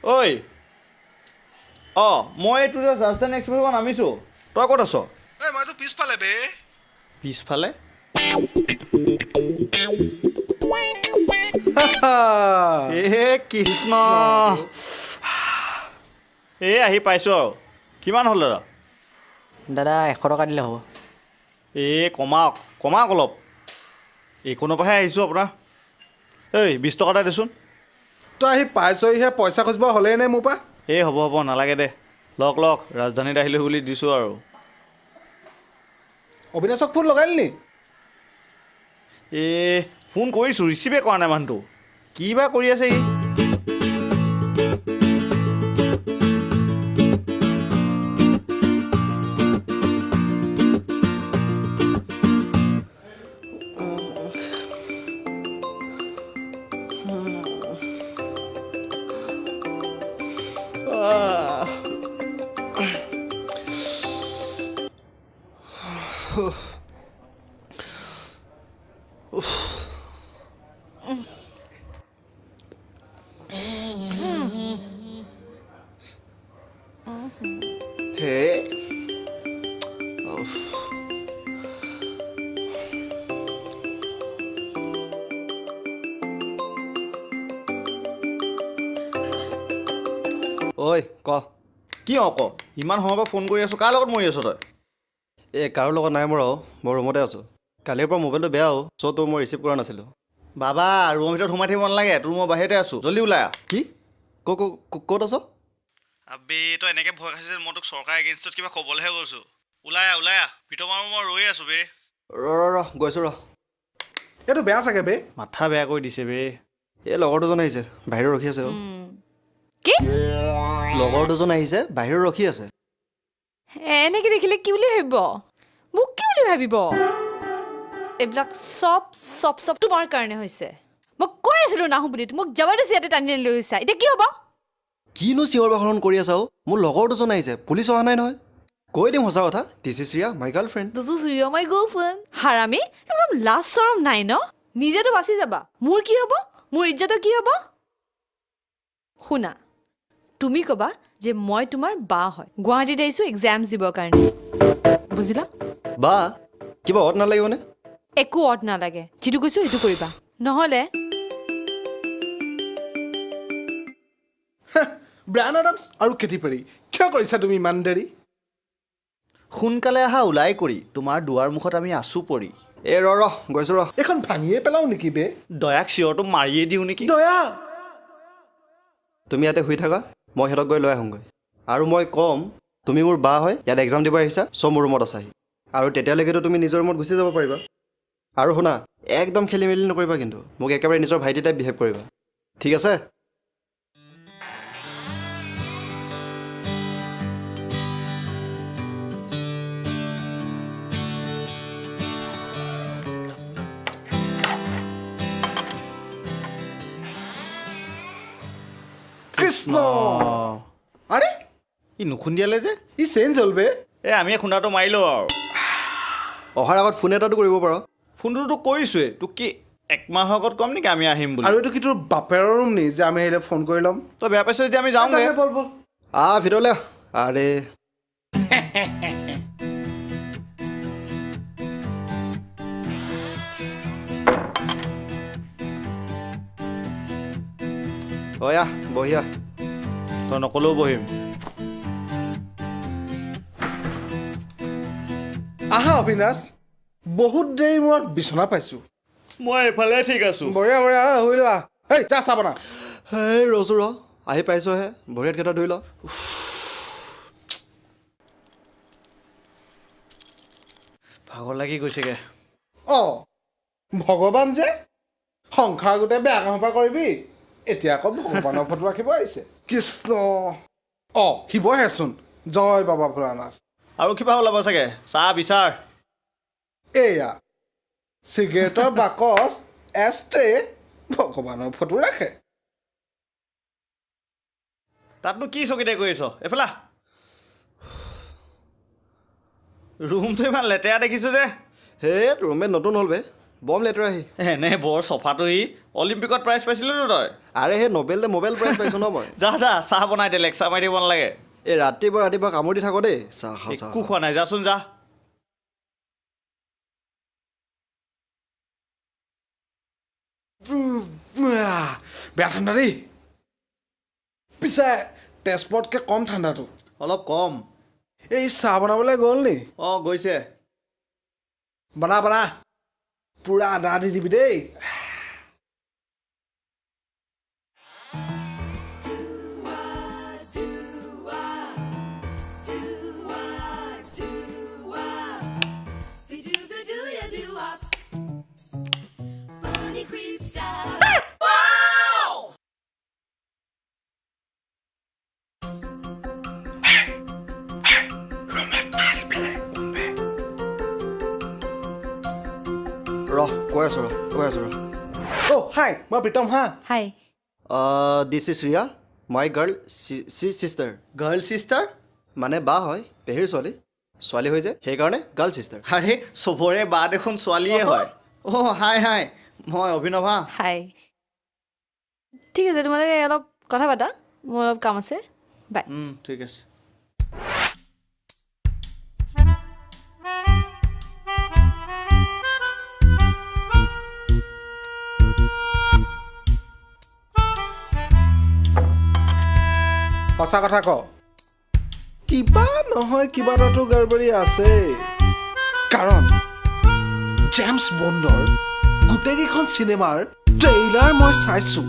ঐ মই এইটো যে ৰাজধানী এক্সপ্ৰেছৰ নামিছোঁ তই ক'ত আছ এই মইতো পিছফালে বে পিছফালে এ কৃষ্ণ এই আহি পাইছোঁ আৰু কিমান হ'ল দাদা দাদা 100 টকা দিলে হ'ব এই কমাওক অলপ এইকোনৰ পৰাহে আহিছোঁ আপোনাৰ এই 20 টকা এটা দেচোন তই আহি পাইছহিহে পইচা খুজিব হ'লেই নে মোৰ পৰা এই হ'ব নালাগে দে লওক ৰাজধানীত আহিলোঁ বুলি দিছোঁ আৰু অবিনাশক ফোন লগাইলি নি এই ফোন কৰিছোঁ ৰিচিভে কৰা নাই মানুহটো কি বা কৰি আছে ই ঐ ক কি ইমান সময়ৰ পৰা ফোন কৰি আছোঁ কাৰ লগত মৰি আছ তই এই কাৰো লগত নাই মোৰ আৰু মই ৰুমতে আছোঁ কালিৰ পৰা মোবাইলটো বেয়াও চ' তোৰ মই ৰিচিভ কৰা নাছিলোঁ বাবা ৰুমৰ ভিতৰত সোমাই থাকিব নালাগে তোৰ মই বাহিৰতে আছোঁ জল্দি ওলাই আহ কি ক'ত আছ আবে তই এনেকৈ ভয় খাইছে মই তোক চৰকাৰ এগেইনষ্টত কিবা ক'বলৈহে গৈছোঁ ওলাই আহ ভিতৰ মাৰো মই ৰৈ আছোঁ বে ৰ গৈছোঁ ৰ এইটো বেয়া চাগে বে মাথা বেয়া কৰি দিছে বে এই লগৰ দুজন আহিছে বাহিৰত ৰখি আছে কি লগৰ দুজন আহিছে বাহিৰত ৰখি আছে এনেকে দেখিলে কি বুলি ভাবিব মোক কি বুলি ভাবিব এইবিলাক চব তোমাৰ কাৰণে হৈছে মই কৈ আছিলোঁ নাহো বুলি মোক জবৰদস্তি ইয়াতে টানি লৈ গৈছা এতিয়া কি হ'ব কিনো চিঞৰ বাখৰণ কৰি আছা মোৰ লগৰ দুজন আহিছে পুলিচ অহা নাই নহয় কৈ দিম সঁচা কথা this is Riya my girlfriend my girlfriend হাৰামি একদম লাজ চৰম নাই ন নিজেতো বাচি যাবা মোৰ কি হ'ব মোৰ ইজ্জতৰ কি হ'ব শুনা তুমি ক'বা যে মই তোমাৰ বা হয় গুৱাহাটীত আহিছোঁ এক্সামছ দিবৰ কাৰণে বুজিলা বা কিবা অত নালাগিবনে একো অত নালাগে যিটো কৈছোঁ সেইটো কৰিবা নহ'লে ব্ৰায়ান এডামছ আৰু কেটি পেৰী কিয় কৰিছা তুমি ইমান দেৰি সোনকালে আহা ওলাই কৰি তোমাৰ দুৱাৰ মুখত আমি আছোঁ পৰি এই ৰ গৈছোঁ ৰ এইখন ভাঙিয়ে পেলাও নেকি বে দয়াক চিঞৰটো মাৰিয়ে দিওঁ নেকি দয়া তুমি ইয়াতে শুই থাকা মই সিহঁতক গৈ লৈ আহোঁগৈ আৰু মই ক'ম তুমি মোৰ বা হয় ইয়াত এক্সাম দিব আহিছা চ' মোৰ ৰুমত আছাহি আৰু তেতিয়ালৈকেতো তুমি নিজৰ ৰুমত গুচি যাব পাৰিবা আৰু শুনা একদম খেলি মেলি নকৰিবা কিন্তু মোক একেবাৰে নিজৰ ভাইটি টাইপ বিহেভ কৰিবা ঠিক আছে কৃষ্ণ আৰে ই নুখুন্দিয়ালে যে ই চেঞ্জ হ'ল বে এই আমি খুন্দাটো মাৰিলোঁ আৰু অহাৰ আগত ফোন এটাতো কৰিব পাৰ ফোনটো তোক কৰিছোঁৱে তোক কি একমাহৰ আগত ক'ম নেকি আমি আহিম বুলি আৰু এইটো কি তোৰ বাপেৰৰ ৰুম নি যে আমি আহিলে ফোন কৰি ল'ম তই বেয়া পাইছ যেতিয়া আমি যাওঁগৈ বল বল ভিতৰলৈ আৰে অয়া বহিয়া তই নকলেও বহিম আহা অবিনাশ বহুত দেৰি মূৰত বিচনা পাইছোঁ মই এইফালে ঠিক আছোঁ বঢ়িয়া আহা শুই লোৱা এই যা চাহ বনা হেই ৰচো ৰ আহি পাইছহে ভৰিয়াতকেইটা ধুই ল ভাগৰ লাগি গৈছেগৈ অঁ ভগৱান যে সংসাৰ গোটেই বেয়া কামৰ পৰা কৰিবি এতিয়া আকৌ ভগৱানৰ ফটো ৰাখিব আহিছে কৃষ্ণ অঁ শিৱহেচোন জয় বাবা ভোলানাথ আৰু কিবা ওলাব চাগে চাহ বিচাৰ এয়া চিগাৰেটৰ বাকচ এষ্টে ভগৱানৰ ফটো ৰাখে তাতনো কি চকীতে কৰিছ এইফালে ৰুমটো ইমান লেতেৰা দেখিছোঁ যে হে ৰুমমেট নতুন হ'ল বে বম লেতেৰাহি এনে বৰ চফাটো সি অলিম্পিকত প্ৰাইজ পাইছিলেতো তই আৰে সেই নবেল প্ৰাইজ পাইছোঁ ন মই যা যা চাহ বনাই দে লেকচাৰ মাৰি দিব নালাগে এই ৰাতিপুৱা কামুৰি থাকো দেই চাহ খা চাহ একো খোৱা নাই যাচোন যা বেয়া ঠাণ্ডা দেই পিছে তেজপুৰতকৈ কম ঠাণ্ডাটো অলপ কম এই চাহ বনাবলৈ গ'ল নি অঁ গৈছে বনা পুৰা আদা দি দিবি দেই কৈ আছোঁ অ' হাই মই প্ৰীতম হা hi this is Riya my girl sister girl sister মানে বা হয় পেহীৰ ছোৱালী হৈ যায় সেইকাৰণে গাৰ্ল ছিষ্টাৰ আৰে চবৰে বা দেখোন ছোৱালীয়ে হয় অ' হাই মই অভিনৱ হা হাই ঠিক আছে তোমালোকে অলপ কথা পাতা মোৰ অলপ কাম আছে বাই ঠিক আছে সঁচা কথা ক কিবা নহয় কিবা এটাতো গড়বড়ি আছে কাৰণ জেমছ বণ্ডৰ গোটেইকেইখন চিনেমাৰ ট্ৰেইলাৰ মই চাইছোঁ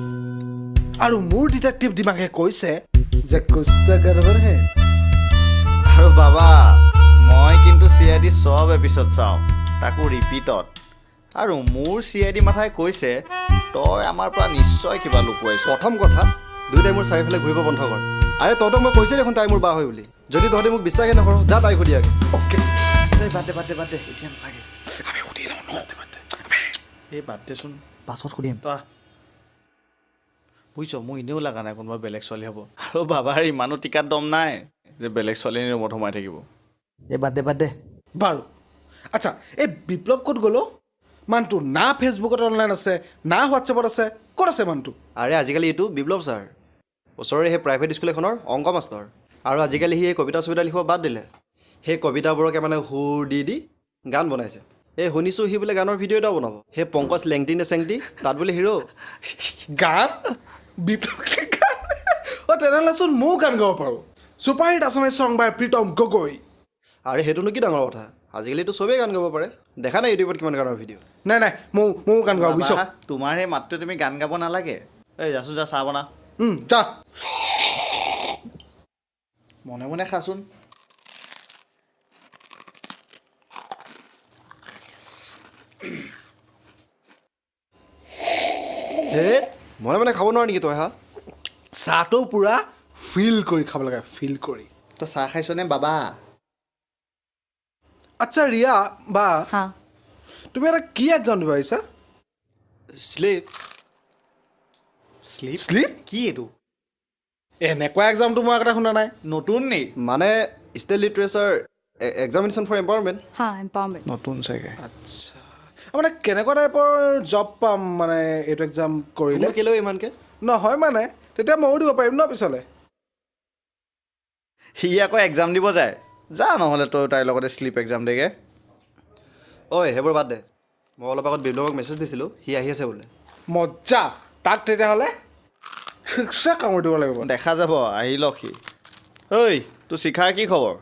আৰু মোৰ ডিটেক্টিভ দিমাগে কৈছে যে কুস্তা গড়বড় হে আৰু বাবা মই কিন্তু CID চব এপিছড চাওঁ তাকো ৰিপিটত আৰু মোৰ CID মাথাই কৈছে তই আমাৰ পৰা নিশ্চয় কিবা লুকুৱাইছ প্ৰথম কথা দুয়োটাই মোৰ চাৰিওফালে ঘূৰিব বন্ধ কৰ আৰে তহঁতক মই কৈছে দেখোন তাই মোৰ বা হয় বুলি যদি তহঁতে মোক বিশ্বাসে নকৰ যা তাই সুধি আগে অ'কে বাদ দে এতিয়া নালাগে এই বাদ দেচোন পাছত সুধিম তই বুজিছ মোৰ এনেও লগা নাই কোনোবা বেলেগ ছোৱালী হ'ব আৰু বাবাৰ ইমানো টিকাত দম নাই যে বেলেগ ছোৱালী ৰুমত সোমাই থাকিব এই বাদ দে বাৰু আচ্ছা এই বিপ্লৱ ক'ত গ'লো মানুহটো না ফেচবুকত অনলাইন আছে না হোৱাটছএপত আছে ক'ত আছে মানুহটো আৰে আজিকালি এইটো বিপ্লৱ ছাৰ ওচৰৰে সেই প্ৰাইভেট স্কুল এখনৰ অংক মাষ্টৰ আৰু আজিকালি সি কবিতা চবিতা লিখিব বাদ দিলে সেই কবিতাবোৰকে মানে সুৰ দি গান বনাইছে এই শুনিছোঁ সি বোলে গানৰ ভিডিঅ' এটাও বনাব সেই পংকজ লেংটি নে চেংটি তাত বোলে হিৰ' গান বিপ্লৱ গান অ' তেনেহ'লেচোন ময়ো গান গাব পাৰোঁ ছুপাৰ হিট আছামিজ ছং বাই প্ৰীতম গগৈ আৰে সেইটোনো কি ডাঙৰ কথা আজিকালিতো চবেই গান গাব পাৰে দেখা নাই ইউটিউবত কিমান গানৰ ভিডিঅ' নাই ময়ো গান গাওঁ বুজিছ বাবা, তোমাৰ সেই মাতটো তুমি গান গাব নালাগে এই যাচোন যা চাহ বনা যা মনে মনে খাচোন হে মনে মানে খাব নোৱাৰ নেকি তই হা চাহটো পূৰা ফিল কৰি খাব লাগে ফিল কৰি তই চাহ খাইছনে বাবা আচ্ছা ৰিয়া বা হা তুমি এটা কি এক্সাম দিব আহিছা শ্লিপ শ্লিপ কি এইটো এনেকুৱা এক্সামটো মই আগতে শুনা নাই নতুন নি মানে state literature examination for empowerment হা এম্পাৱাৰমেণ্ট নতুন চাগে আচ্ছা মানে কেনেকুৱা টাইপৰ জব পাম মানে এইটো এক্সাম কৰিলে মই কেলৈ ইমানকৈ নহয় মানে তেতিয়া ময়ো দিব পাৰিম ন পিছলৈ সি আকৌ এক্সাম দিব যায় যা নহ'লে তই তাইৰ লগতে শ্লিপ এক্সাম দেগে ঐ সেইবোৰ বাদ দে মই অলপ আগত বিপ্লৱক মেছেজ দিছিলোঁ সি আহি আছে বোলে মজ্জা তাক তেতিয়াহ'লে ঠিকছে কামোৰ দিব লাগিব দেখা যাব আহি লওক সি ঐ তোৰ শিখাৰ কি খবৰ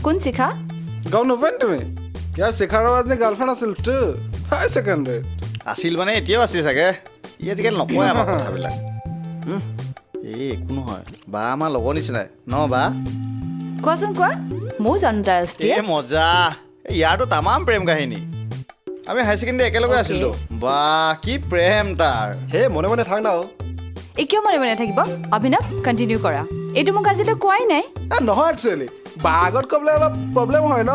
কোন শিখা গম নোপোৱা নি তুমি ইয়াৰ শিখাৰৰ আজি গাৰ্লফ্ৰেণ্ড আছিলতো হাই ছেকেণ্ডেৰীত আছিল মানে এতিয়াও আছে চাগে ই আজিকালি নকয় আমাৰ কথাবিলাক এই একো নহয় বা আমাৰ লগৰ নিচিনাই ন বা কোৱাচোন কোৱা ময়ো জানো তাৰ আছিলে এই মজা ইয়াৰতো তামাম প্ৰেম কাহিনী আমি হাই ছেকেণ্ডেৰী একেলগে Okay. আছিলোঁ বা কি প্ৰেম তাৰ হে মনে মনে থাক না এই কিয় মনে মনে থাকিব অভিনৱ কণ্টিনিউ কৰা এইটো মোক আজিলৈ কোৱাই নাই নহয় একচুৱেলি বা আগত ক'বলৈ অলপ প্ৰব্লেম হয় ন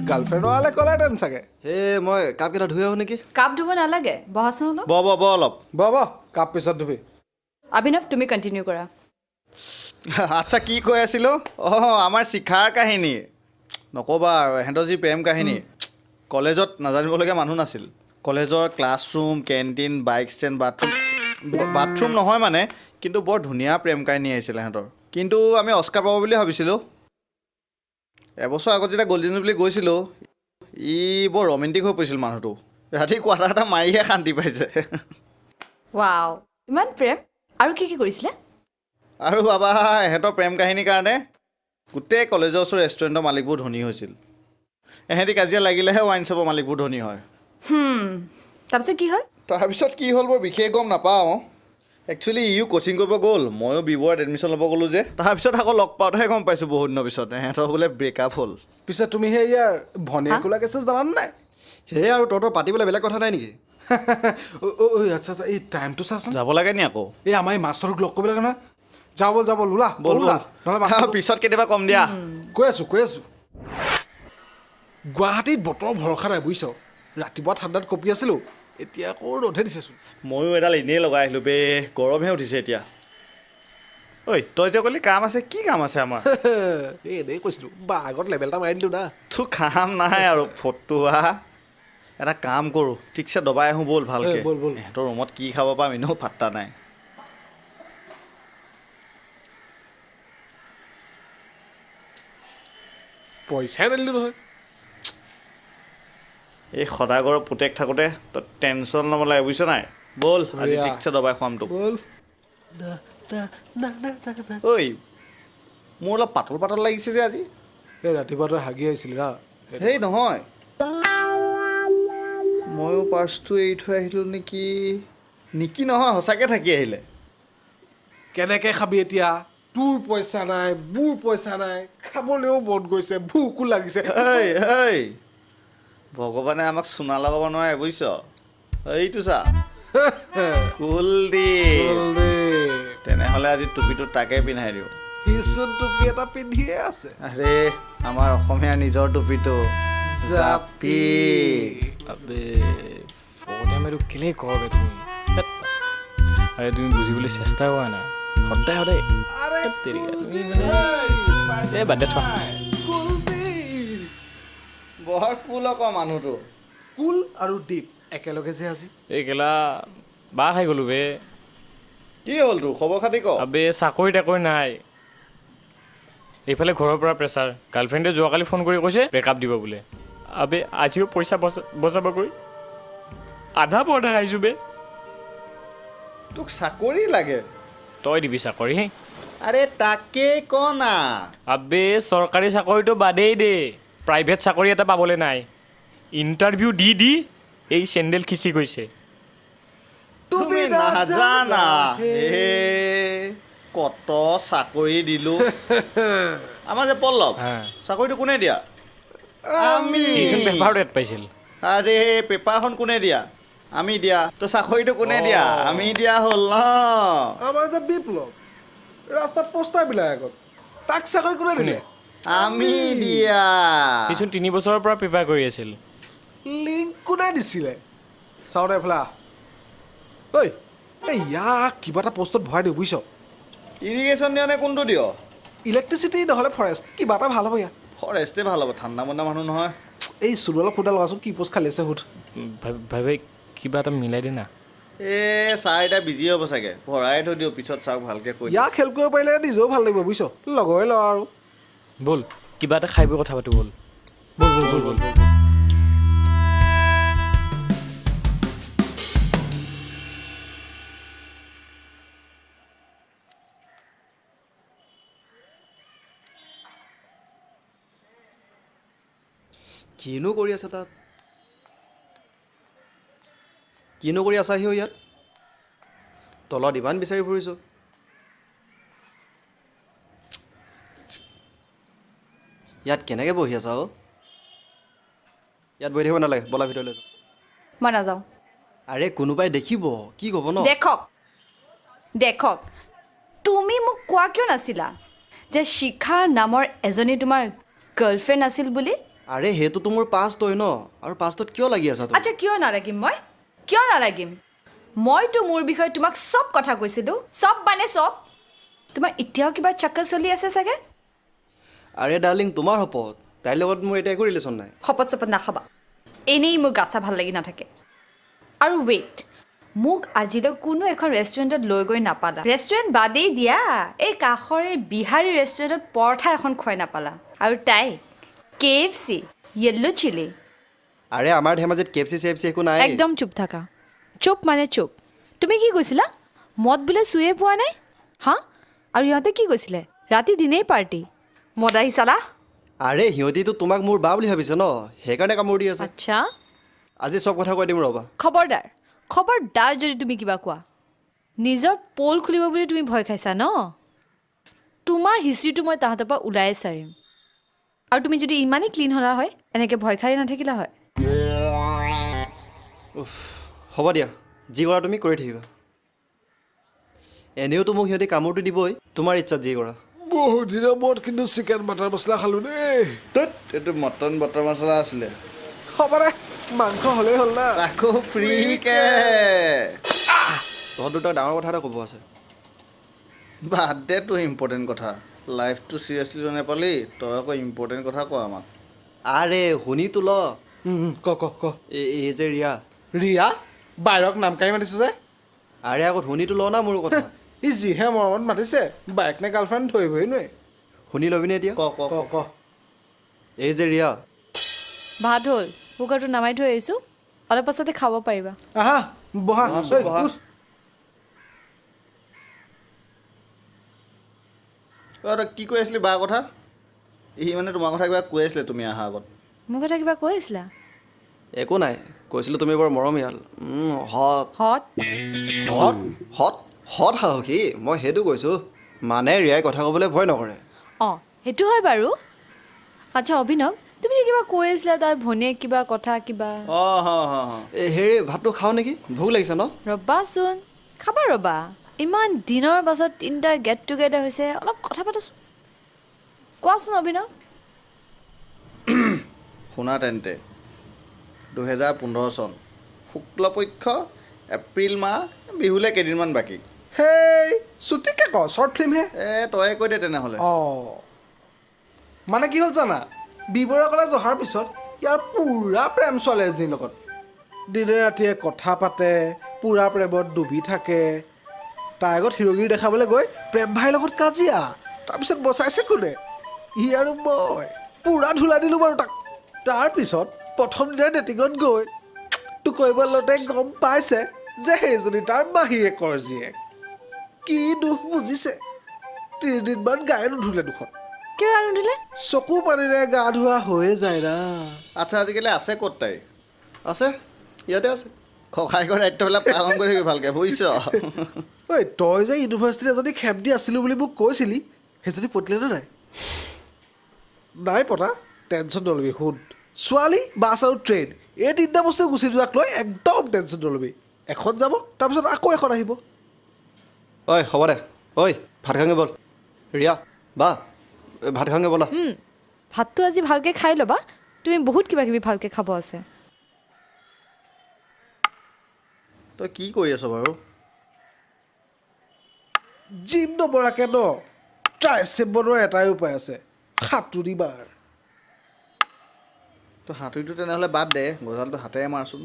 গাৰ্লফ্ৰেণ্ড হোৱালে ক'লেহেঁতেন চাগে হে মই কাপকেইটা ধুই আহোঁ নেকি কাপ ধুব নালাগে বহাচোন অলপ ব অলপ বব কাপ পিছত ধুবি অভিনৱ তুমি কণ্টিনিউ কৰা আচ্ছা কি কৈ আছিলোঁ অঁ আমাৰ শিখাৰ কাহিনী নক'বা আৰু এহেঁতৰ যি প্ৰেম কাহিনী কলেজত নাজানিবলগীয়া মানুহ নাছিল কলেজৰ classroom canteen bike stand bathroom নহয় মানে কিন্তু বৰ ধুনীয়া প্ৰেম কাহিনী আহিছিলে সিহঁতৰ কিন্তু আমি অস্কাৰ পাব বুলি ভাবিছিলোঁ এবছৰ আগত যেতিয়া গল্ডেন জুবলি গৈছিলোঁ ই বৰ ৰোমেণ্টিক হৈ পৰিছিল মানুহটো ৰাতি কোৱাৰ্টাৰ এটা মাৰিহে শান্তি পাইছে ৱাও ইমান প্ৰেম আৰু কি কৰিছিলে আৰু বাবা এহেঁতৰ প্ৰেম কাহিনীৰ কাৰণে গোটেই কলেজৰ ওচৰৰ ৰেষ্টুৰেণ্টৰ মালিকবোৰ ধনী হৈছিল এহেঁতি কাজিয়া লাগিলেহে ৱাইন শ্বপৰ মালিকবোৰ ধনী হয় তাৰপিছত কি হ'ল তাৰপিছত কি হ'ল বৰ বিশেষ গম নাপাওঁ একচুৱেলি ইও কোচিং কৰিব গ'ল ময়ো বিবৰত এডমিশ্যন ল'ব গ'লোঁ যে তাৰপিছত আকৌ লগ পাওঁতেহে গম পাইছোঁ বহুত দিনৰ পিছত এহেঁতৰ বোলে ব্ৰেকআপ হ'ল পিছে তুমি সেই ইয়াৰ ভনীয়েকুলা কেছে জানানে নাই সেয়ে আৰু তহঁতৰ পাতিবলৈ বেলেগ কথা নাই নেকি আচ্ছা আচ্ছা এই টাইমটো চাচোন যাব লাগে নি আকৌ এই আমাৰ এই মাষ্টৰক লগ কৰিব লাগে নহয় যাব ওলা ব'ল ওলা নহ'লে মাষ্টৰ পিছত কেতিয়াবা কম দিয়া কৈ আছোঁ গুৱাহাটীত বতৰ ভৰসা নাই বুজিছ ৰাতিপুৱা ঠাণ্ডাত কঁপি আছিলোঁ এতিয়া আকৌ ৰ'দহে দিছেচোন ময়ো এডাল এনেই লগাই আহিলোঁ বে গৰমহে উঠিছে এতিয়া ঐ তই যে ক'লি কাম আছে কি কাম আছে আমাৰ এই এনেই কৈছিলোঁ বা আগত লেবেল এটা মাৰি দিলোঁ না তোৰ কাম নাই আৰু ফটোৱা এটা কাম কৰোঁ ঠিকছে দবাই আহোঁ ব'ল ভালকৈ ব'ল। সিহঁতৰ ৰুমত কি খাব পাম এনেও পাত্তা নাই পইচাই নানিলোঁ নহয় এই সদাগৰৰ পুতেক থাকোঁতে তই টেনশ্যন ল'ব লাগে বুজিছ নাই ব'ল আজি বঢ়িয়া। ঠিকছে দবাই খুৱাম তোক ব'ল ঐ মোৰ অলপ পাতল লাগিছে যে আজি এই ৰাতিপুৱা তই হাগি আহিছিলি না হেই নহয় ময়ো পাৰ্চটো এৰি থৈ আহিলোঁ নেকি নহয় সঁচাকৈ থাকি আহিলে কেনেকৈ খাবি এতিয়া তোৰ পইচা নাই মোৰ পইচা নাই খাবলৈও মন গৈছে ভোকো লাগিছে এই ভগৱানে আমাক চুনা লগাব নোৱাৰে বুজিছ এইটো চা কুলদীপ তেনেহ'লে আজি টুপিটো তাকে পিন্ধাই দিওঁ সিচোন টুপি এটা পিন্ধিয়ে আছে আৰে আমাৰ অসমীয়া নিজৰ টুপিটো জাপি আবে ফকতে আমি এইটো কেলেই কৰ বে তুমি ধেৎ। আৰে তুমি বুজিবলৈ চেষ্টা কৰা না সদায় আৰে তেৰিকা তুমি মানে এই বাদ দে থোৱা বৰ কুল আকৌ মানুহটো কুল আৰু দীপ একেলগে যে আজি এই কেলা বাহ খাই গ'লো বে কি হ'ল তোৰ খবৰ খাতি ক আবে চাকৰি তাকৰি নাই এইফালে ঘৰৰ পৰা প্ৰেছাৰ গাৰ্লফ্ৰেণ্ডে যোৱাকালি ফোন কৰি কৈছে ব্ৰেকআপ দিব বোলে আবে আজিও পইচা বচাবগৈ আধা পৰঠা খাইছোঁ বে তোক চাকৰি লাগে তই দিবি চাকৰি হে আৰে তাকেই ক না আবে চৰকাৰী চাকৰিটো বাদেই দে প্ৰাইভেট চাকৰি এটা পাবলৈ নাই ইণ্টাৰভিউ দি এই চেণ্ডেল খিচি গৈছে তুমি নাজানা হে কত চাকৰি দিলোঁ আমাৰ যে পল্লৱ হা। চাকৰিটো কোনে দিয়া আমি এইচোন পেপাৰত এড পাইছিল আৰে পেপাৰখন কোনে দিয়া আমি দিয়া তো চাকৰিটো কোনে দিয়া আমি দিয়া হ'ল ন আমাৰ যে বিপ্লৱ ৰাস্তাত পোষ্টাৰ বিলাক আগত তাক চাকৰি কোনে দিলে আমি দিয়া এইচোন 3 বছৰৰ পৰা প্ৰিপেয়াৰ কৰি আছিল লিংক কোনে দিছিলে চাওঁ দে এফালে ঐ এই ইয়াক কিবা এটা পষ্টত ভৰাই দিওঁ বুজিছ ইৰিগেশ্যন দিয় নে কোনটো দিয় ইলেক্ট্ৰিচিটি নহ'লে ফৰেষ্ট কিবা এটা ভাল হ'ব ইয়াৰ ফৰেষ্টে ভাল হ'ব ঠাণ্ডা মণ্ডা মানুহ নহয় এই চুৰুৱালক ফুটা লগাচোন কি পোষ্ট খালি আছে সুধ ভাই কিবা এটা মিলাই দে না এই চাহ এতিয়া বিজি হ'ব চাগে ভৰাই থৈ দিওঁ পিছত চাওক ভালকৈ কৈ ইয়াক হেল্প কৰিব পাৰিলে নিজেও ভাল লাগিব বুজিছ লগৰে লওঁ আৰু ব'ল কিবা এটা খাই বৈ কথা পাতো ব'ল ব'ল কিনো কৰি আছে তাত কিনো কৰি আছাহিও ইয়াত তলত ইমান বিচাৰি ফুৰিছোঁ ইয়াত কেনেকৈ বহি আছা অ' ইয়াত বহি থাকিব নালাগে বলা ভিতৰলৈ যাওঁ মই নাযাওঁ আৰে কোনোবাই দেখিব কি ক'ব ন দেখক তুমি মোক কোৱা কিয় নাছিলা যে শিখা নামৰ এজনী তোমাৰ গাৰ্লফ্ৰেণ্ড আছিল বুলি আৰে সেইটোতো মোৰ পাষ্ট হয় ন আৰু পাষ্টত কিয় লাগি আছা তুমি আচ্ছা কিয় নালাগিম মইতো মোৰ বিষয়ে তোমাক চব কথা কৈছিলোঁ চব তোমাৰ এতিয়াও কিবা চাক্কৰ চলি আছে চাগে আৰে ডাৰ্লিং তোমাৰ শপত তাইৰ লগত মোৰ এতিয়া একো ৰিলেশ্যন নাই শপত চপত নাখাবা এনেই মোৰ গাছা ভাল লাগি নাথাকে আৰু ৱেইট মোক আজিলৈ কোনো এখন ৰেষ্টুৰেণ্টত লৈ গৈ নাপালা ৰেষ্টুৰেণ্ট বাদেই দিয়া এই কাষৰে বিহাৰী ৰেষ্টুৰেণ্টত পৰঠা এখন খুৱাই নাপালা আৰু তাই KFC য়েল্লো চিলি আৰে আমাৰ ধেমাজিত KFC একো নাই একদম চুপ থাকা চুপ মানে চুপ তুমি কি কৈছিলা মদ বোলে চুয়ে পোৱা নাই হা আৰু ইহঁতে কি কৈছিলে ৰাতি দিনেই পাৰ্টি মদ আহিছালা আৰে সিহঁতিতো তোমাক মোৰ বা বুলি ভাবিছে ন সেইকাৰণে কামোৰ দি আছে আচ্ছা আজি চব কথা কৈ দিম ৰ'বা খবৰদাৰ যদি তুমি কিবা কোৱা নিজৰ পল খুলিব বুলি তুমি ভয় খাইছা ন তোমাৰ হিষ্ট্ৰীটো মই তাহাঁতৰ পৰা ওলাই চাৰিম আৰু তুমি যদি ইমানেই ক্লিন হ'লা হয় এনেকৈ ভয় খাই নাথাকিলা হয় হ'ব দিয়া যি কৰা তুমি কৰি থাকিবা এনেওতো মোক সিহঁতি কামোৰটো দিবই তোমাৰ ইচ্ছাত যি কৰা বহুত দিনৰ মূৰত কিন্তু চিকেন বাটাৰ মছলা খালোঁ দেই তত এইটো মটন বাটাৰ মছলা আছিলে হ'ব দে মাংস হ'লেই হ'ল না আকৌ ফ্ৰীকে তহঁত দুটা ডাঙৰ কথা এটা ক'ব আছে বাদ দে তোৰ ইম্পৰ্টেণ্ট কথা লাইফটো চিৰিয়াছলি লৈ নাপালি তই আকৌ ইম্পৰ্টেণ্ট কথা কোৱা আমাক আৰে শুনিতো ল ক এই যে ৰিয়া ৰিয়া বাহিৰক নাম কাঢ়ি মাতিছোঁ যে আৰে আকৌ শুনিতো ল না মোৰ কথা ই যিহে মৰমত মাতিছে বাইক নে গাৰ্লফ্ৰেণ্ড ধৰিবই নোৱাৰি শুনি ল'বিনে এতিয়া ক এই যে ৰিয়া ভাত হ'ল কুকাৰটো নামাই থৈ আহিছোঁ অলপ পাছতে খাব পাৰিবা আহা বহা ঐ, বহা। উঠ। তই কি কৈ আছিলি বাৰ কথা সি মানে তোমাৰ কথা কিবা কৈ আছিলে তুমি অহা আগত মোৰ কথা কিবা কৈ আছিলা একো নাই কৈছিলোঁ তুমি বৰ মৰমীয়াল hot hot hot hot hot সাহসী মই সেইটো কৈছোঁ মানে ৰিয়াই কথা ক'বলৈ ভয় নকৰে অঁ সেইটো হয় বাৰু আচ্ছা অভিনৱ তুমি যে কিবা কৈ আছিলা তাৰ ভনীয়েক কিবা কথা কিবা অঁ হ এই হেৰি ভাতটো খাওঁ নেকি ভোক লাগিছে ন ৰ'বাচোন খাবা ৰ'বা ইমান দিনৰ পাছত তিনিটাৰ গেট টুগেডাৰ হৈছে অলপ কথা পাতোচোন কোৱাচোন অভিনৱ শুনা তেন্তে 2015 চন শুক্লপক্ষ এপ্ৰিল মাহ বিহুলৈ কেইদিনমান বাকী হেই চুটিকে ক শ্বৰ্ট ফিল্মহে তয়ে কৈ দে তেনেহ'লে অঁ মানে কি হ'ল জানা বিবৰা কলেজ অহাৰ পিছত ইয়াৰ পূৰা প্ৰেম ছোৱালী এজনীৰ লগত দিনে ৰাতিয়ে কথা পাতে পূৰা প্ৰেমত ডুবি থাকে তাৰ আগত হিৰগিৰি দেখাবলৈ গৈ প্ৰেম ভাইৰ লগত কাজিয়া তাৰপিছত বচাইছে কোনে ই আৰু মই পূৰা ধূলা দিলোঁ বাৰু তাক তাৰপিছত প্ৰথম দিনাই ডেটিঙত গৈ তোক কৰিব লওঁতে গম পাইছে যে সেইজনী তাৰ মাহীয়েকৰ জীয়েক কি দুখ বুজিছে 3 দিনমান গায়ে নুধুলে দুখন কিয় গান উঠিলে চকু পানীৰে গা ধোৱা হৈয়ে যায় না আচ্ছা আজিকালি আছে ক'ত তাই আছে ইয়াতে আছে ককাইকৰ দায়িত্ববিলাক পালন কৰি থাকিবি ভালকৈ বুজিছ ঐ তই যে ইউনিভাৰ্চিটিত এজনী খেপ দি আছিলোঁ বুলি মোক কৈছিলি সেইজনী পতিলে নে নাই নাই পতা টেনশ্যন নল'বি শুন ছোৱালী বাছ আৰু ট্ৰেইন এই তিনিটা বস্তু গুচি যোৱাক লৈ একদম টেনশ্যন নল'বি এখন যাব তাৰপিছত আকৌ এখন আহিব ঐ হ'ব দে ঐ ভাত খাওঁগৈ ব'ল ৰিয়া বা ভাত খাওঁগৈ ব'লা ভাতটো আজি ভালকৈ খাই ল'বা তুমি বহুত কিবা কিবি ভালকৈ খাব আছে তই কি কৰি আছ বাৰু জিম নমৰাকৈ ন ট্ৰাইচেপ বনোৱাৰ এটাই উপায় আছে সাঁতুৰিবাৰ তই সাঁতুৰিটো তেনেহ'লে বাদ দে গজালটো হাতেৰে মাৰচোন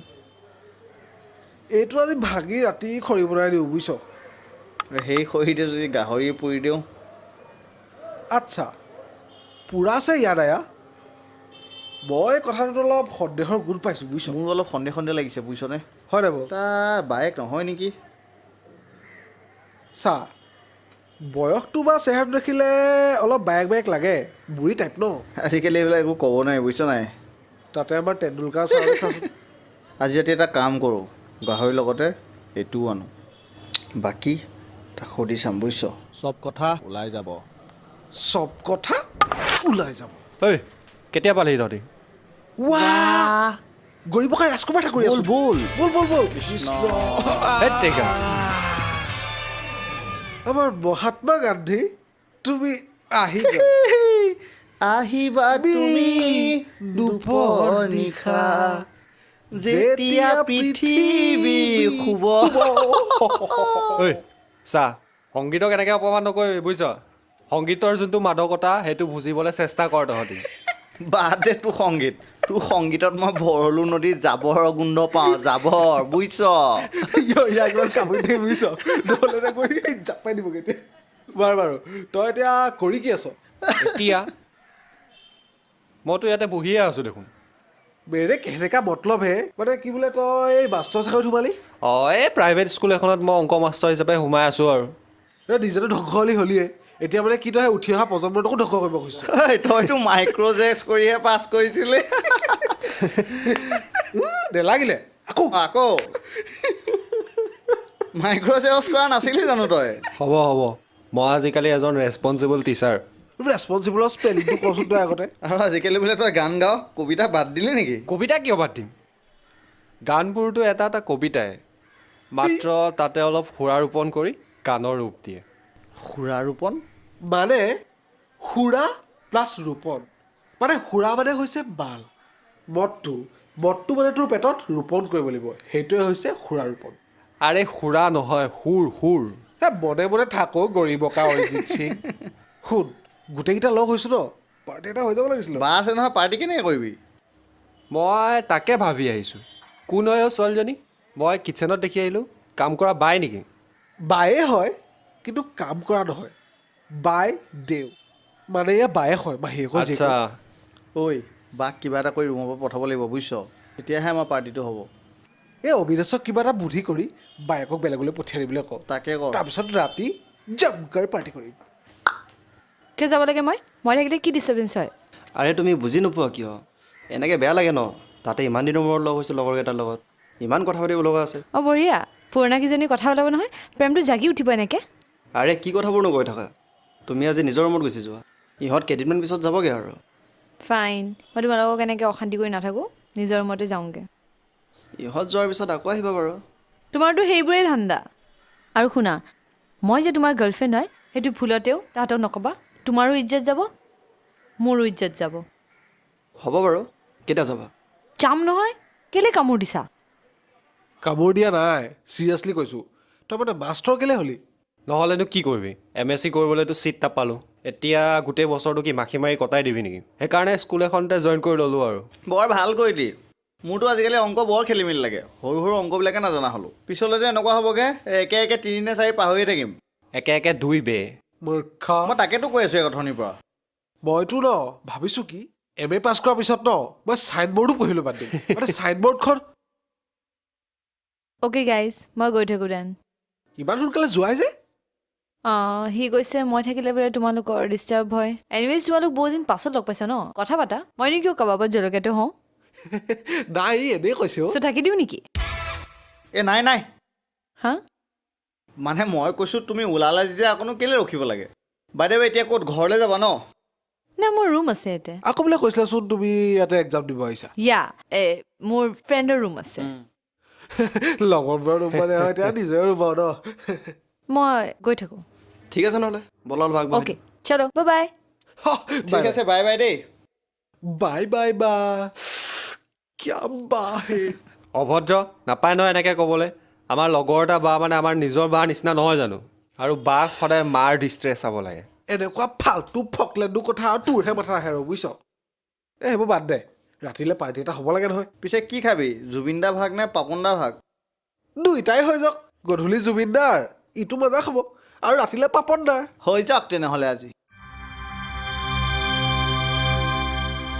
এইটো আজি ভাগি ৰাতি খৰি বনাই দিওঁ বুজিছ সেই খৰিতে যদি গাহৰি পুৰি দিওঁ আচ্ছা পূৰা আছে ইয়াত আয়া মই কথাটোত অলপ সন্দেহৰ গোট পাইছোঁ বুজিছ মোৰ অলপ সন্দেহ লাগিছে বুজিছনে হয় নাই বাৰু তাৰ বায়েক নহয় নেকি চা বয়সটো বা চেহেৰাটো দেখিলে অলপ বায়েক লাগে বুঢ়ী টাইপ ন আজিকালি এইবিলাক একো ক'ব নোৱাৰি বুজিছ নাই তাতে আমাৰ তেণ্ডুলকাৰ চাচোন আজি ৰাতি এটা কাম কৰোঁ গাহৰিৰ লগতে এইটোও আনো বাকী তাক সুধি চাম বুজিছ চব কথা ওলাই যাব চব কথা ওলাই যাব ঐ কেতিয়া পালেহি তহঁতি ৱাহ গৰিবকাই ৰাজকুমাৰ ঠাকুৰ আছো বল বল কৃষ্ণ হেৎ তেৰিকা। আমাৰ মহাত্মা গান্ধী তুমি আহি আহিবা তুমি দুপৰ নিশা যেতিয়া পৃথিৱী শুব ঐ চা সংগীতক এনেকৈ অপমান নকৰিবি বুজিছ সংগীতৰ যোনটো মাদকতা সেইটো বুজিবলৈ চেষ্টা কৰ তহঁতি বাদ দে তোৰ সংগীত। তোৰ সংগীতত মই ভৰলু নদীৰ জাবৰৰ গোন্ধ পাওঁ, জাবৰ, বুজিছ? ইয়াক ইমান কামুৰি থাকি বুজিছ নহ'লে এটা কৰি জাপাই দিবগৈ এতিয়া বাৰু তই এতিয়া কৰি কি আছ এতিয়া মইতো ইয়াতে বহিয়ে আছোঁ দেখোন। বেৰে কেহেৰেকা মতলব হে মানে কি বোলে তই এই মাষ্টৰ চাকৰিত সোমালি অঁ এই প্ৰাইভেট স্কুল এখনত মই অংক মাষ্টৰ হিচাপে সোমাই আছোঁ আৰু। তই নিজেতো ধ্বংস হ'লি হলিয়ে এতিয়া মানে কি তই উঠি অহা প্ৰজন্মটোকো ধ্বংস কৰিব খুজিছ ঐ, তইতো মাইক্ৰজেক্স কৰিহে পাছ কৰিছিলি। নেলাগিলে আকৌ মাইক্ৰজেক্স কৰা নাছিলি জানো তই? হ'ব মই আজিকালি এজন ৰেছপনচিবল টিচাৰ। ৰেছপনচিবলৰ স্পেলিংটো কচোন তই আগতে আৰু আজিকালি বোলে তই গান গাৱ, কবিতা বাদ দিলি নেকি? কবিতা কিয় বাদ দিম? গানবোৰতো এটা এটা কবিতাই, মাত্ৰ তাতে অলপ সুৰাৰোপণ কৰি গানৰ ৰূপ দিয়ে। সুৰাৰোপণ? মানে সুৰা প্লাছ ৰোপণ মানে সুৰা মানে হৈছে মাল মদটো মানে তোৰ পেটত ৰোপণ কৰিব লাগিব সেইটোৱে হৈছে সুৰাৰোপণ আৰে সুৰা নহয় সুৰ। মনে মনে থাকো গৰিবকা অৰিজিত সিং শুন গোটেইকেইটা লগ হৈছোঁ ন পাৰ্টি এটা হৈ যাব লাগিছিল বা আছে নহয়, পাৰ্টি কেনেকৈ কৰিবি? মই তাকে ভাবি আহিছোঁ কোন হয় অ' ছোৱালীজনী মই কিটচেনত দেখি আহিলোঁ, কাম কৰা বাই নেকি? বায়ে হয় কিন্তু কাম কৰা নহয় বাই দেউ মানে এয়া বায়ে হয় মাহীয়েকৰ আচ্ছা জীয়েকৰ। ঐ, বাক কিবা এটা কৰি ৰুমৰ পৰা পঠাব লাগিব বুজিছ, তেতিয়াহে আমাৰ পাৰ্টিটো হ'ব। এই অবিনাশক কিবা এটা বুদ্ধি কৰি বায়েকক বেলেগলৈ পঠিয়াই দিবলৈ কওঁ তাকে ক। তাৰপিছত ৰাতি জমকাৰ পাৰ্টি কৰিম কিয় যাব লাগে মই থাকিলে কি ডিষ্টাৰ্বেঞ্চ হয়? আৰে তুমি বুজি নোপোৱা কিয়? এনেকৈ বেয়া লাগে ন, তাতে ইমান দিনৰ মূৰত লগ হৈছোঁ লগৰকেইটাৰ লগত, ইমান কথা পাতিব লগা আছে। অঁ বঢ়িয়া, পুৰণা কেইজনী কথা ওলাব নহয়, প্ৰেমটো জাগি উঠিব এনেকৈ। আৰে কি কথাবোৰনো কৈ থাকা? তুমি আজি নিজৰ ৰুমত গুচি যোৱা, ইহঁত কেইদিনমান পিছত যাবগৈ আৰু। ফাইন, মই তোমালোকক এনেকৈ অশান্তি কৰি নাথাকোঁ, নিজৰ ৰুমতে যাওঁগৈ। ইহঁত যোৱাৰ পিছত আকৌ আহিবা বাৰু। তোমাৰতো সেইবোৰেই ধান্দা। আৰু শুনা, মই যে তোমাৰ গাৰ্লফ্ৰেণ্ড হয় সেইটো ভুলতেও তাহাঁতক নক'বা, তোমাৰো ইজ্জত যাব মোৰো ইজ্জত যাব। হ'ব বাৰু, কেতিয়া যাবা? যাম নহয়, কেলৈ কামোৰ দিছা? কামোৰ দিয়া নাই চিৰিয়াছলি কৈছোঁ তই মানে মাষ্টৰ কেলৈ হ'লি নহ'লেনো কি কৰিবি? MSc কৰিবলৈতো চিট নাপালোঁ, এতিয়া গোটেই বছৰটো কি মাখি মাৰি কটাই দিবি নেকি? সেইকাৰণে স্কুল এখনতে জইন কৰি ল'লোঁ আৰু। বৰ ভাল কৰিলি। মোৰতো আজিকালি অংক বৰ খেলি মেলি লাগে, সৰু সৰু অংকবিলাকে নাজানা হ'লোঁ। পিছলৈতো এনেকুৱা হ'বগৈ একে 3 নে 4 পাহৰিয়ে থাকিম। একে 2 বে। মূৰ্খা মই তাকেতো কৈ আছোঁ একেথনিৰ পৰা। মইতো ন ভাবিছোঁ কি MA পাছ কৰাৰ পিছত ন মই চাইনবৰ্ডো পঢ়িলোঁ বাদ দিম মানে চাইনবৰ্ডখন অ'কে গাইজ, মই গৈ থাকোঁ দেন। ইমান সোনকালে যোৱাই যে অঁ, সি কৈছে মই থাকিলে বোলে তোমালোকৰ ডিষ্টাৰ্ব হয়। এনিৱেজ তোমালোক বহুত দিন পাছত লগ পাইছা ন, কথা পাতা। মইনো কিয় কাবাবত জলকীয়াটো হওঁ? নাই এনেই কৈছোঁ চ' থাকি দিওঁ নেকি? নাই হা? মানে মই কৈছোঁ তুমি ওলালে যেতিয়া অকণো কেলৈ ৰখিব লাগে? বাইদেউ এতিয়া ক'ত ঘৰলৈ যাবা ন? নাই, মোৰ ৰুম আছে ইয়াতে। আকৌ বোলে কৈছিলাচোন তুমি ইয়াতে এক্সাম দিব আহিছা মোৰ ফ্ৰেণ্ডৰ ৰুম আছে। লগৰবোৰৰ ৰুম মানে হয় এতিয়া নিজৰ ৰুম আৰু ন মই গৈ থাকোঁ। ঠিক আছে নহ'লে বলা ভাগ ভাগ। অ'কে, চলো বাই বাই। ঠিক আছে, বাই বাই দেই। বাই বাই বা কিয়া বা হে অভদ্ৰ, নাপায় নহয় এনেকৈ ক'বলৈ। আমাৰ লগৰ এটা বা মানে আমাৰ নিজৰ বাৰ নিচিনা নহয় জানো? আৰু বাক সদায় মাৰ ডিষ্ট্ৰেছ চাব লাগে। এনেকুৱা ফাল্টু ফকলেণ্ডো কথা আৰু তোৰহে মাথা আহে আৰু বুজিছ সেইবোৰ বাদ দে ৰাতিলৈ পাৰ্টি এটা হ'ব লাগে নহয় পিছে কি খাবি, জুবিন দা ভাগ নে পাপন দা ভাগ? দুইটাই হৈ যাওক গধূলি জুবিনদাৰ ইটো মজা খাব আৰু ৰাতিলৈ পাপনদাৰ হৈ যাওক তেনেহ'লে আজি।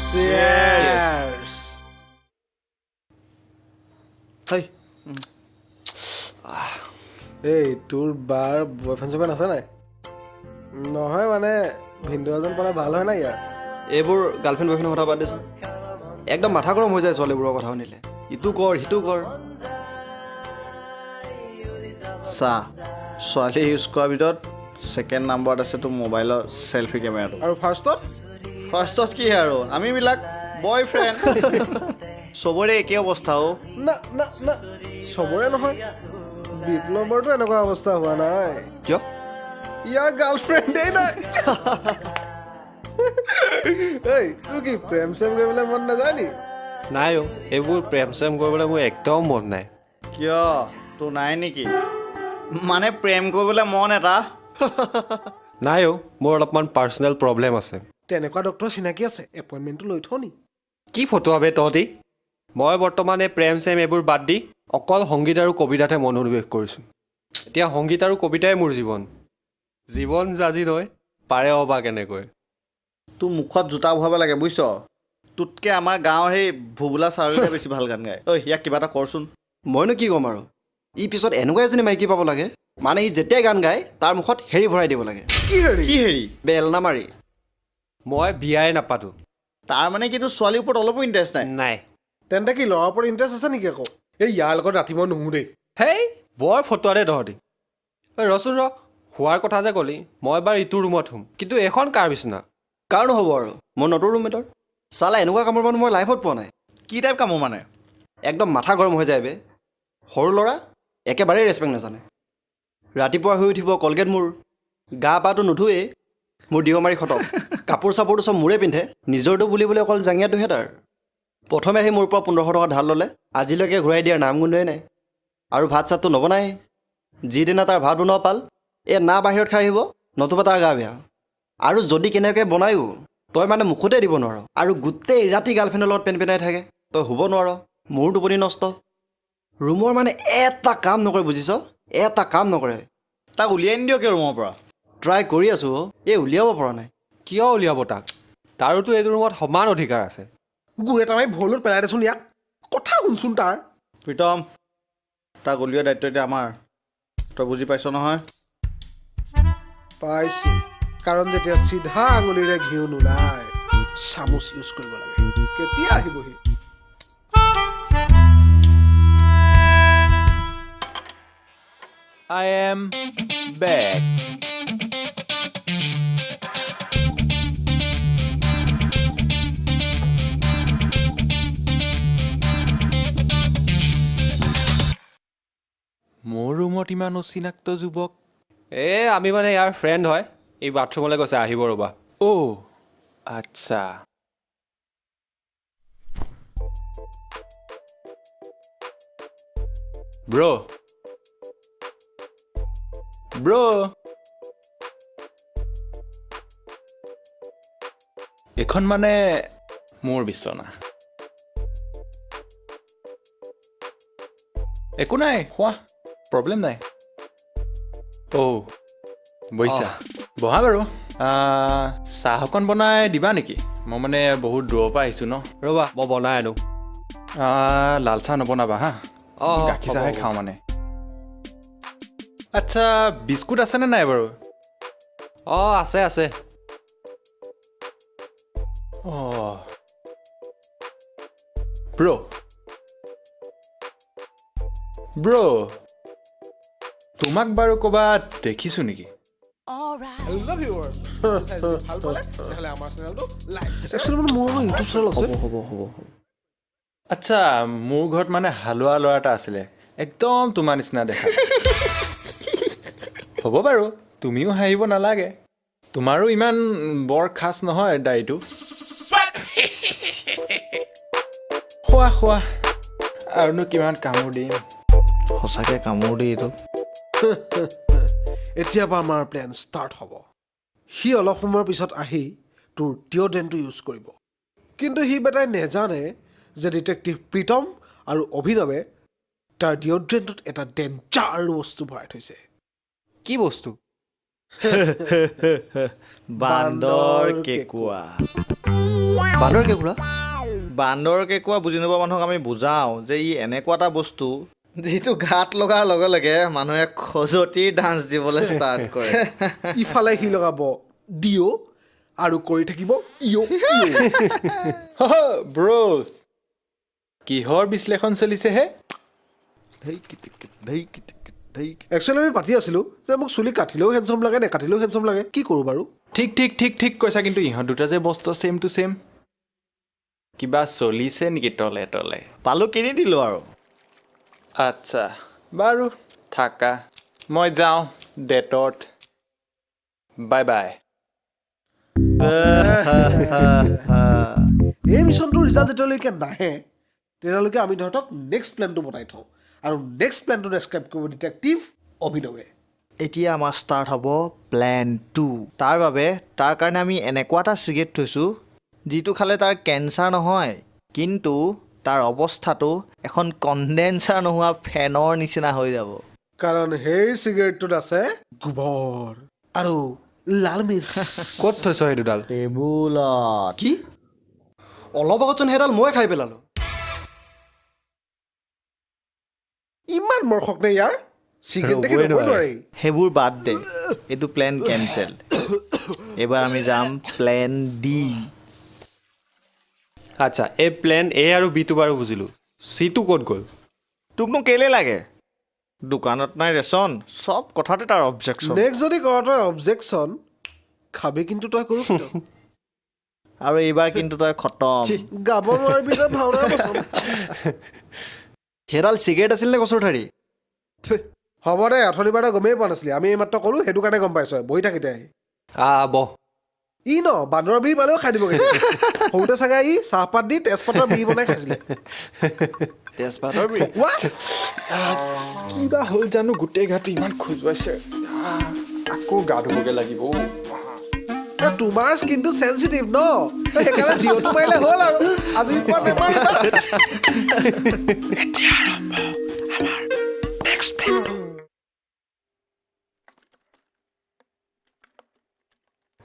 Cheers. হেই, এই তোৰ বাৰ বয়ফ্ৰেণ্ড চয়ফ্ৰেণ্ড আছে নাই নহয় মানে ভিনদেউ এজন পালে ভাল হয় নাই ইয়াৰ এইবোৰ গাৰ্লফ্ৰেণ্ড বয়ফ্ৰেণ্ডৰ কথা বাদ দেচোন, একদম মাথা গৰম হৈ যায় ছোৱালীবোৰৰ কথা শুনিলে। ইটো কৰ সিটো কৰ। চা, ছোৱালী ইউজ কৰাৰ ভিতৰত 2nd নম্বৰত আছে তোৰ মোবাইলৰ চেল্ফি কেমেৰাটো। আৰু ফাৰ্ষ্টত কি আৰু আমিবিলাক বয়ফ্ৰেণ্ড। চবৰে একেই অৱস্থা অ'। না না না চবৰে নহয় বিপ্লৱৰতো এনেকুৱা অৱস্থা হোৱা নাই কিয়? ইয়াৰ গাৰ্লফ্ৰেণ্ডেই নাই এই তোৰ কি প্ৰেম চেম কৰিবলৈ মন নাযায় নি নাই অ', এইবোৰ প্ৰেম চেম কৰিবলৈ মোৰ একদম মন নাই। কিয়, তোৰ নাই নেকি? মানে প্ৰেম কৰিবলৈ মন এটা। নাই অ', মোৰ অলপমান পাৰ্চনেল প্ৰব্লেম আছে। তেনেকুৱা ডক্টৰ চিনাকি আছে এপইণ্টমেণ্টটো লৈ থওঁ নি কি ফটোৱা বে তহঁতি মই বৰ্তমানে প্ৰেম চেম এইবোৰ বাদ দি অকল সংগীত আৰু কবিতাতহে মনোনিৱেশ কৰিছোঁ এতিয়া সংগীত আৰু কবিতাই মোৰ জীৱন জীৱন জাজি নয় পাৰে অবা কেনেকৈ তোৰ মুখত জোতা ভৰাব লাগে বুজিছ তোতকৈ আমাৰ গাঁৱৰ সেই ভুবুলা চাউলকে বেছি ভাল গান গায় ঐ ইয়াক কিবা এটা কৰচোন মইনো কি ক'ম আৰু ই পিছত এনেকুৱা এজনী মাইকী পাব লাগে মানে ই যেতিয়াই গান গায় তাৰ মুখত হেৰি ভৰাই দিব লাগে কি হেৰি কি হেৰি বেলনা মাৰি মই বিয়াই নাপাতোঁ তাৰ মানে কি তোৰ ছোৱালীৰ ওপৰত অলপো ইণ্টাৰেষ্ট নাই নাই তেন্তে কি ল'ৰাৰ ওপৰত ইণ্টাৰেষ্ট আছে নেকি আকৌ এই ইয়াৰ লগত ৰাতি মই নুশু দেই হেই বৰ ফটোৱা দে তহঁতি ঐ ৰচোন ৰ শোৱাৰ কথা যে ক'লি মই এবাৰ ইটো ৰুমত শুম কিন্তু এইখন কাৰ বিচনা কাৰণো হ'ব আৰু মই নতুন ৰুমমেটৰ চালা এনেকুৱা কামৰ মানুহ মই লাইফত পোৱা নাই কি টাইপ কামো মানে একদম মাথা গৰম হৈ যায় বে সৰু ল'ৰা একেবাৰেই ৰেচপেক্ট নাজানে ৰাতিপুৱা শুই উঠিব কলগেট মোৰ গা পাটো নুধুৱেই মোৰ দিহ মাৰি খতম কাপোৰ চাপোৰটো চব মোৰে পিন্ধে নিজৰটো বুলিবলৈ অকল জাঙিয়াটোহে তাৰ প্ৰথমে আহি মোৰ পৰা 1500 টকা ধাৰ ল'লে আজিলৈকে ঘূৰাই দিয়াৰ নাম গোন্ধই নাই আৰু ভাত চাতটো নবনাই যিদিনা তাৰ ভাত বনোৱা পাল না বাহিৰত খাই আহিব নতুবা তাৰ গা বেয়া আৰু যদি কেনেকৈ বনায়ো তই মানে মুখতে দিব নোৱাৰ আৰু গোটেই ৰাতি গাৰ্লফ্ৰেণ্ডৰ লগত পেন পেনাই থাকে তই শুব নোৱাৰ মোৰ টোপনি নষ্ট ৰুমৰ মানে এটা কাম নকৰে বুজিছ এটা কাম নকৰে তাক উলিয়াই নিদিয় কিয় ৰুমৰ পৰা ট্ৰাই কৰি আছোঁ এই উলিয়াব পৰা নাই কিয় উলিয়াব তাক তাৰোতো এইটো ৰুমত সমান অধিকাৰ আছে গুৰ এটা মাৰি ভুলত পেলাই দেচোন ইয়াক কথা শুনচোন তাৰ প্ৰীতম তাক উলিওৱা দায়িত্ব এতিয়া আমাৰ তই বুজি পাইছ নহয় পাইছোঁ কাৰণ যেতিয়া চিধা আঙুলিৰে ঘিউ নোলায় চামুচ ইউজ কৰিব লাগে কেতিয়া আহিবহি I am back. মোৰ ৰুমত ইমান অচিনাক্ত যুৱক আমি মানে ইয়াৰ ফ্ৰেণ্ড হয় এই বাথৰুমলৈ গৈছে আহিব ৰ'বা অ' আচ্ছা ব্ৰ' এখন মানে মোৰ বিচনা একো নাই খোৱা প্ৰব্লেম নাই অ' বুজিছা বহা বাৰু চাহ অকণ বনাই দিবা নেকি মই মানে বহুত দূৰৰ পৰা আহিছোঁ ন ৰ'বা মই বনাই আনো লাল চাহ নবনাবা হা অঁ গাখীৰ চাহে খাওঁ মানে আচ্ছা বিস্কুট আছেনে নাই বাৰু অঁ আছে আছে অঁ ব্ৰ' তোমাক বাৰু ক'ৰবাত দেখিছোঁ নেকি হেল্ল' ভিউৱাৰ্ছ ভাল পালে তেতিয়াহ'লে আমাৰ চেনেলটো লাইক একচুৱেলি মানে মোৰ ইউটিউব চেনেল আছে হ'ব আচ্ছা মোৰ ঘৰত মানে হালোৱা ল'ৰা এটা আছিলে একদম তোমাৰ নিচিনা দেখা হ'ব বাৰু তুমিও হাঁহিব নালাগে তোমাৰো ইমান বৰ খাচ নহয় দাড়িটো খোৱা আৰুনো কিমান কামোৰ দিম সঁচাকৈ কামোৰ দেই এইটো এতিয়াৰ পৰা আমাৰ প্লেন ষ্টাৰ্ট হ'ব সি অলপ সময়ৰ পিছত আহি তোৰ ডিঅ'ড্ৰেণ্টটো ইউজ কৰিব কিন্তু সি বেটাই নেজানে যে ডিটেক্টিভ প্ৰীতম আৰু অভিনৱে তাৰ ডিঅ'ড্ৰেণ্টত এটা ডেঞ্জাৰ বস্তু ভৰাই থৈছে কি বস্তু বান্দৰ কেঁকুৰা বান্দৰ কেঁকুৰা বান্দৰ কেঁকুৰা বুজি নোপোৱা মানুহক আমি বুজাওঁ যে ই এনেকুৱা এটা বস্তু যিটো গাত লগাৰ লগে লগে মানুহে খজুৱতি ডান্স দিবলৈ ষ্টাৰ্ট কৰে ইফালে সি লগাব ডিঅ' আৰু কৰি থাকিব ইঅ' ব্ৰছ কিহৰ বিশ্লেষণ চলিছেহে একচুৱেলি আমি পাতি আছিলোঁ যে মোক চুলি কাটিলেও হেণ্ডচম লাগে নেকাটিলেও হেণ্ডচম লাগে কি কৰোঁ বাৰু ঠিক কৈছা কিন্তু ইহঁত দুটা যে বস্তু ছেম টু ছেম কিবা চলিছে নেকি তলে তলে পালোঁ কিনি দিলোঁ আৰু আচ্ছা বাৰু থাকা মই যাওঁ ডেটত বাই বাই এই মিছনটোৰ ৰিজাল্ট যেতিয়ালৈকে নাহে তেতিয়ালৈকে আমি তহঁতক নেক্সট প্লেনটো বনাই থওঁ আৰু নেক্সট প্লেনটো ডেছক্ৰাইব কৰিব ডিটেক্টিভ অভিনৱে এতিয়া আমাৰ ষ্টাৰ্ট হ'ব প্লেন 2 তাৰ বাবে তাৰ কাৰণে আমি এনেকুৱা এটা চিগাৰেট থৈছোঁ যিটো খালে তাৰ কেঞ্চাৰ নহয় কিন্তু তাৰ অৱস্থাটো এখন কণ্ডেঞ্চাৰ নোহোৱা ফেনৰ নিচিনা হৈ যাব কাৰণ সেই চিগাৰেটটোত আছে গোবৰ আৰু লাল মিৰ্চ ক'ত থৈছ সেই দুডাল টেবুলত কি অলপ আগতচোন সেইডাল মই খাই পেলালোঁ ইমান মৰখক নে ইয়াৰ চিগাৰেট দেখি ৰ'বই ৰ'বই নোৱাৰে। নোৱাৰি সেইবোৰ বাদ দে এইটো প্লেন কেঞ্চেল এইবাৰ আমি যাম প্লেন ডি আচ্ছা এই প্লেন এ আৰু বিটো বাৰু বুজিলোঁ চিটো ক'ত গ'ল তোকনো কেলে লাগে দোকানত নাই ৰেচন চব কথাতে তাৰ অবজেকশ্যন নেক্সট যদি কৰ তই অবজেকশ্যন খাবি কিন্তু তই কৰোঁ আৰু এইবাৰ কিন্তু তই খতম গাব নোৱাৰিবি তই ভাওনাৰ বচন সেইডাল চিগাৰেট আছিল নে গছৰ ঠাৰি হ'ব দে অথনিবাৰ তই গমেই পোৱা নাছিলি আমি এইমাত্ৰ ক'লোঁ সেইটো কাৰণে গম পাইছ বহি থাক এতিয়া বহ ই ন বান্দৰৰ বিৰি পালেও খাই দিব সৰুতে চাগে ই চাহপাত দি তেজপাতৰ বিৰি বনাই খাইছিলে তেজপাতৰ কোৱা কিবা হ'ল জানো গোটেই গাটো ইমান খোজুৱাইছে আকৌ গা ধুবগৈ লাগিব তোমাৰ স্কিনটো চেঞ্চিটিভ ন সেইকাৰণে দিঅ'টো মাৰিলে হ'ল আৰু আজিৰ পৰা নেমাৰিবা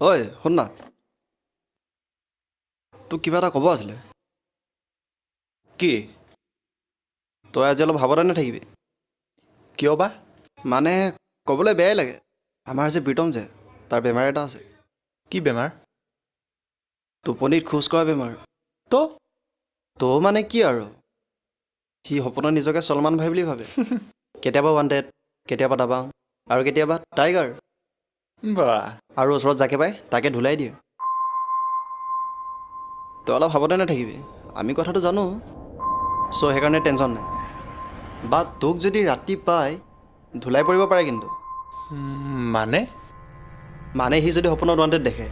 ঐ শুন না তোক কিবা এটা ক'ব আছিলে কি তই আজি অলপ সাৱধানে থাকিবি কিয় বা মানে ক'বলৈ বেয়াই লাগে আমাৰ যে প্ৰীতম যে তাৰ বেমাৰ এটা আছে কি বেমাৰ টোপনিত খোজ কঢ়া বেমাৰ তো মানে কি আৰু সি সপোনত নিজকে চলমান ভাই বুলি ভাবে কেতিয়াবা ৱান্টেড কেতিয়াবা দাবাং আৰু কেতিয়াবা টাইগাৰ বা আৰু ওচৰত যাকে পায় তাকে ধুলাই দিয়ে তই অলপ সাৱধানে থাকিবি আমি কথাটো জানো চ' সেইকাৰণে টেনশ্যন নাই বা তোক যদি ৰাতি পাই ধুলাই পৰিব পাৰে কিন্তু মানে সি যদি সপোনত ৱান্টেড দেখে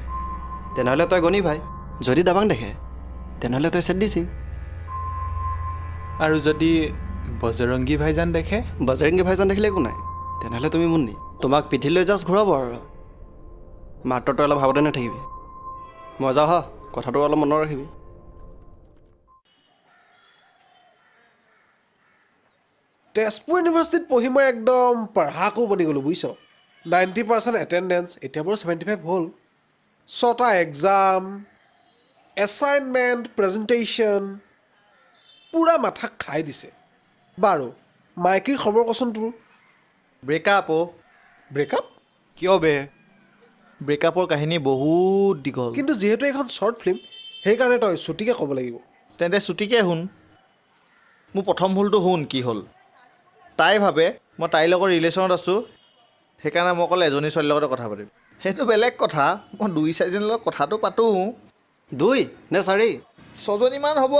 তেনেহ'লে তই গণি ভাই যদি দাবাং দেখে তেনেহ'লে তই চেট দিছি আৰু যদি বজৰংগী ভাইজান দেখে বাজাৰিংগী ভাইজান দেখিলে একো নাই তেনেহ'লে তুমি মুন্নি তোমাক পিঠিলৈ জাষ্ট ঘূৰাব আৰু মাত্ৰ তই অলপ সাৱধানে থাকিবি মই যাওঁ হা কথাটো অলপ মনত ৰাখিবি তেজপুৰ ইউনিভাৰ্চিটিত পঢ়ি মই একদম পঢ়াকো বনি গ'লোঁ বুজিছ 90% এটেণ্ডেঞ্চ এতিয়া বাৰু 75 হ'ল 6টা এক্সাম এছাইনমেণ্ট প্ৰেজেণ্টেশ্যন পূৰা মাথা খাই দিছে বাৰু মাইকীৰ খবৰ কচোন তোৰ ব্ৰেকআপ ব্ৰেকআপ কিয় বে ব্ৰেকআপৰ কাহিনী বহুত দীঘল কিন্তু যিহেতু এইখন শ্বৰ্ট ফিল্ম সেইকাৰণে তই চুটিকৈ ক'ব লাগিব তেন্তে চুটিকৈ শুন মোৰ প্ৰথম ভুলটো শুন কি হ'ল তাই ভাবে মই তাইৰ লগত ৰিলেশ্যনত আছোঁ সেইকাৰণে মই অকল এজনী ছোৱালীৰ লগতে কথা পাতিম সেইটো বেলেগ কথা মই 2-4জনীৰ লগত কথাটো পাতোঁ 2 নে 4 6জনীমান হ'ব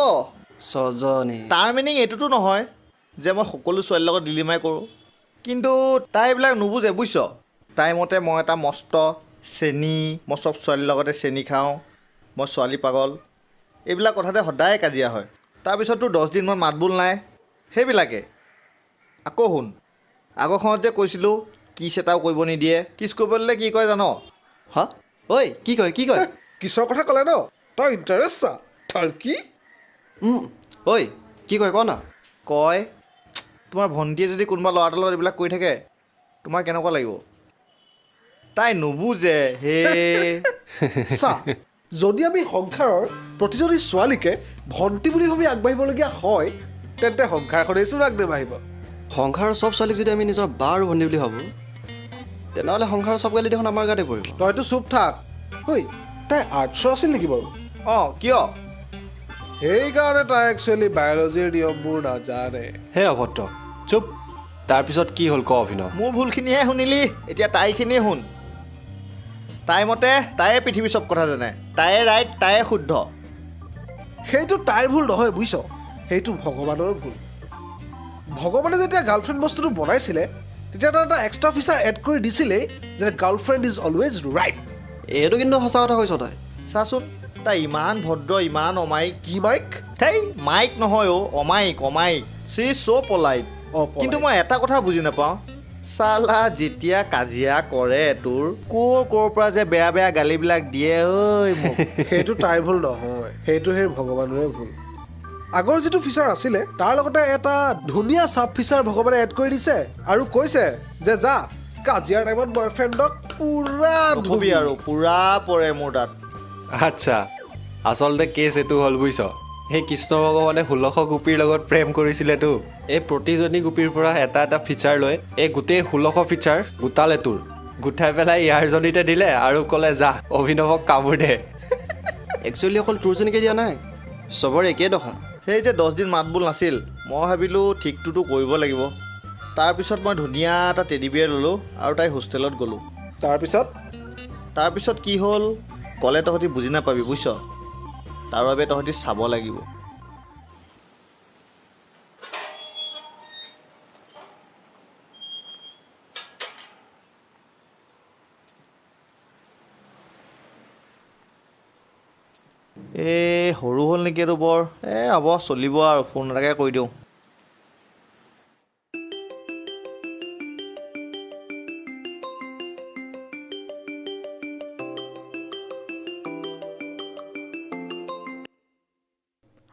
6জনী তাৰ মিনিং এইটোতো নহয় যে মই সকলো ছোৱালীৰ লগত ডিলিমাই কৰোঁ কিন্তু তাই এইবিলাক নুবুজে বুজিছ তাই মতে মই এটা মস্ত চেনি মই চব ছোৱালীৰ লগতে চেনি খাওঁ মই ছোৱালী পাগল এইবিলাক কথাতে সদায় কাজিয়া হয় তাৰপিছততো 10 দিনমান মাত বোল নাই সেইবিলাকে আকৌ শুন আগৰখনত যে কৈছিলোঁ কিছ এটাও কৰিব নিদিয়ে কিছ কৰিবলৈ কি কয় জান হা ঐ কি কয় কিছৰ কথা ক'লে ন তই ইণ্টাৰেষ্ট চা থাৰ্কি ঐ কি কয় ক না কয় তোমাৰ ভণ্টিয়ে যদি কোনোবা ল'ৰাটোৰ লগত এইবিলাক কৰি থাকে তোমাৰ কেনেকুৱা লাগিব তাই নুবুজে হে চা যদি আমি সংসাৰৰ প্ৰতিজনী ছোৱালীকে ভণ্টি বুলি ভাবি আগবাঢ়িবলগীয়া হয় তেন্তে সংসাৰখনেই চোন আগনেবাঢ়িব সংসাৰৰ চব ছোৱালীক যদি আমি নিজৰ বা আৰু ভণ্টি বুলি ভাবোঁ তেনেহ'লে সংসাৰৰ চব গালি দেখোন আমাৰ গাতে পৰিব তইতো চুপ থাক ঐ তাই আৰ্টছৰ আছিল নেকি বাৰু অঁ কিয় সেইকাৰণে তাই একচুৱেলি বায়'লজিৰ নিয়মবোৰ নাজানে হে অভদ্ৰ চুপ তাৰপিছত কি হ'ল ক অভিনৱ মোৰ ভুলখিনিহে শুনিলি এতিয়া তাইখিনিয়ে শুন তাই মতে তাইয়ে পৃথিৱীৰ চব কথা জানে তাইয়ে ৰাইট তাইয়ে শুদ্ধ সেইটো তাইৰ ভুল নহয় বুজিছ সেইটো ভগৱানৰ ভুল ভগৱানে যেতিয়া গাৰ্লফ্ৰেণ্ড বস্তুটো বনাইছিলে তেতিয়া তাত এটা এক্সট্ৰা ফিচাৰ এড কৰি দিছিলেই যে গাৰ্লফ্ৰেণ্ড ইজ অলৱেজ ৰাইট এইটো কিন্তু সঁচা কথা কৈছ তই চাচোন তাই ইমান ভদ্ৰ ইমান অমায়িক কি মাইক হেই মাইক নহয় অ' অমায়িক চি চ' পলাইট অঁ কিন্তু মই এটা কথা বুজি নাপাওঁ চালা যেতিয়া কাজিয়া কৰে তোৰ ক'ৰ পৰা যে বেয়া বেয়া গালিবিলাক দিয়ে ঐ মোক সেইটো তাইৰ ভুল নহয়, সেইটো সেই ভগৱানৰে ভুল। আগৰ যিটো ফিচাৰ আছিলে তাৰ লগতে এটা ধুনীয়া চাব ফিচাৰ ভগৱানে এড কৰি দিছে আৰু কৈছে যে যা কাজিয়াৰ টাইমত বয়ফ্ৰেণ্ডক পুৰা ধুবি আৰু পুৰা পৰে মোৰ তাত। আচ্ছা, আচলতে কেছ এইটো হ'ল বুজিছ, সেই কৃষ্ণ ভগৱানে 1600 গোপীৰ লগত প্ৰেম কৰিছিলেতো। এই প্ৰতিজনী গোপীৰ পৰা এটা এটা ফিচাৰ লৈ এই গোটেই 1600 ফিচাৰ গোটালে তোৰ, গোটাই পেলাই ইয়াৰ জনীতে দিলে আৰু ক'লে যা অভিনৱক কামোৰ দে। একচুৱেলি অকল তোৰজনীকে দিয়া নাই, চবৰে একেই দশা। সেই যে 10 দিন মাত বোল নাছিল, মই ভাবিলোঁ ঠিকটোতো কৰিব লাগিব। তাৰপিছত মই ধুনীয়া এটা টেডি বিয়াৰ ল'লোঁ আৰু তাই হোষ্টেলত গ'লোঁ। তাৰপিছত কি হ'ল ক'লে তহঁতি বুজি নাপাবি বুজিছ, তাৰ বাবে তহঁতি চাব লাগিব। সৰু হ'ল নেকি এইটো বৰ, হ'ব চলিব আৰু ফোন এটাকে কৰি দিওঁ।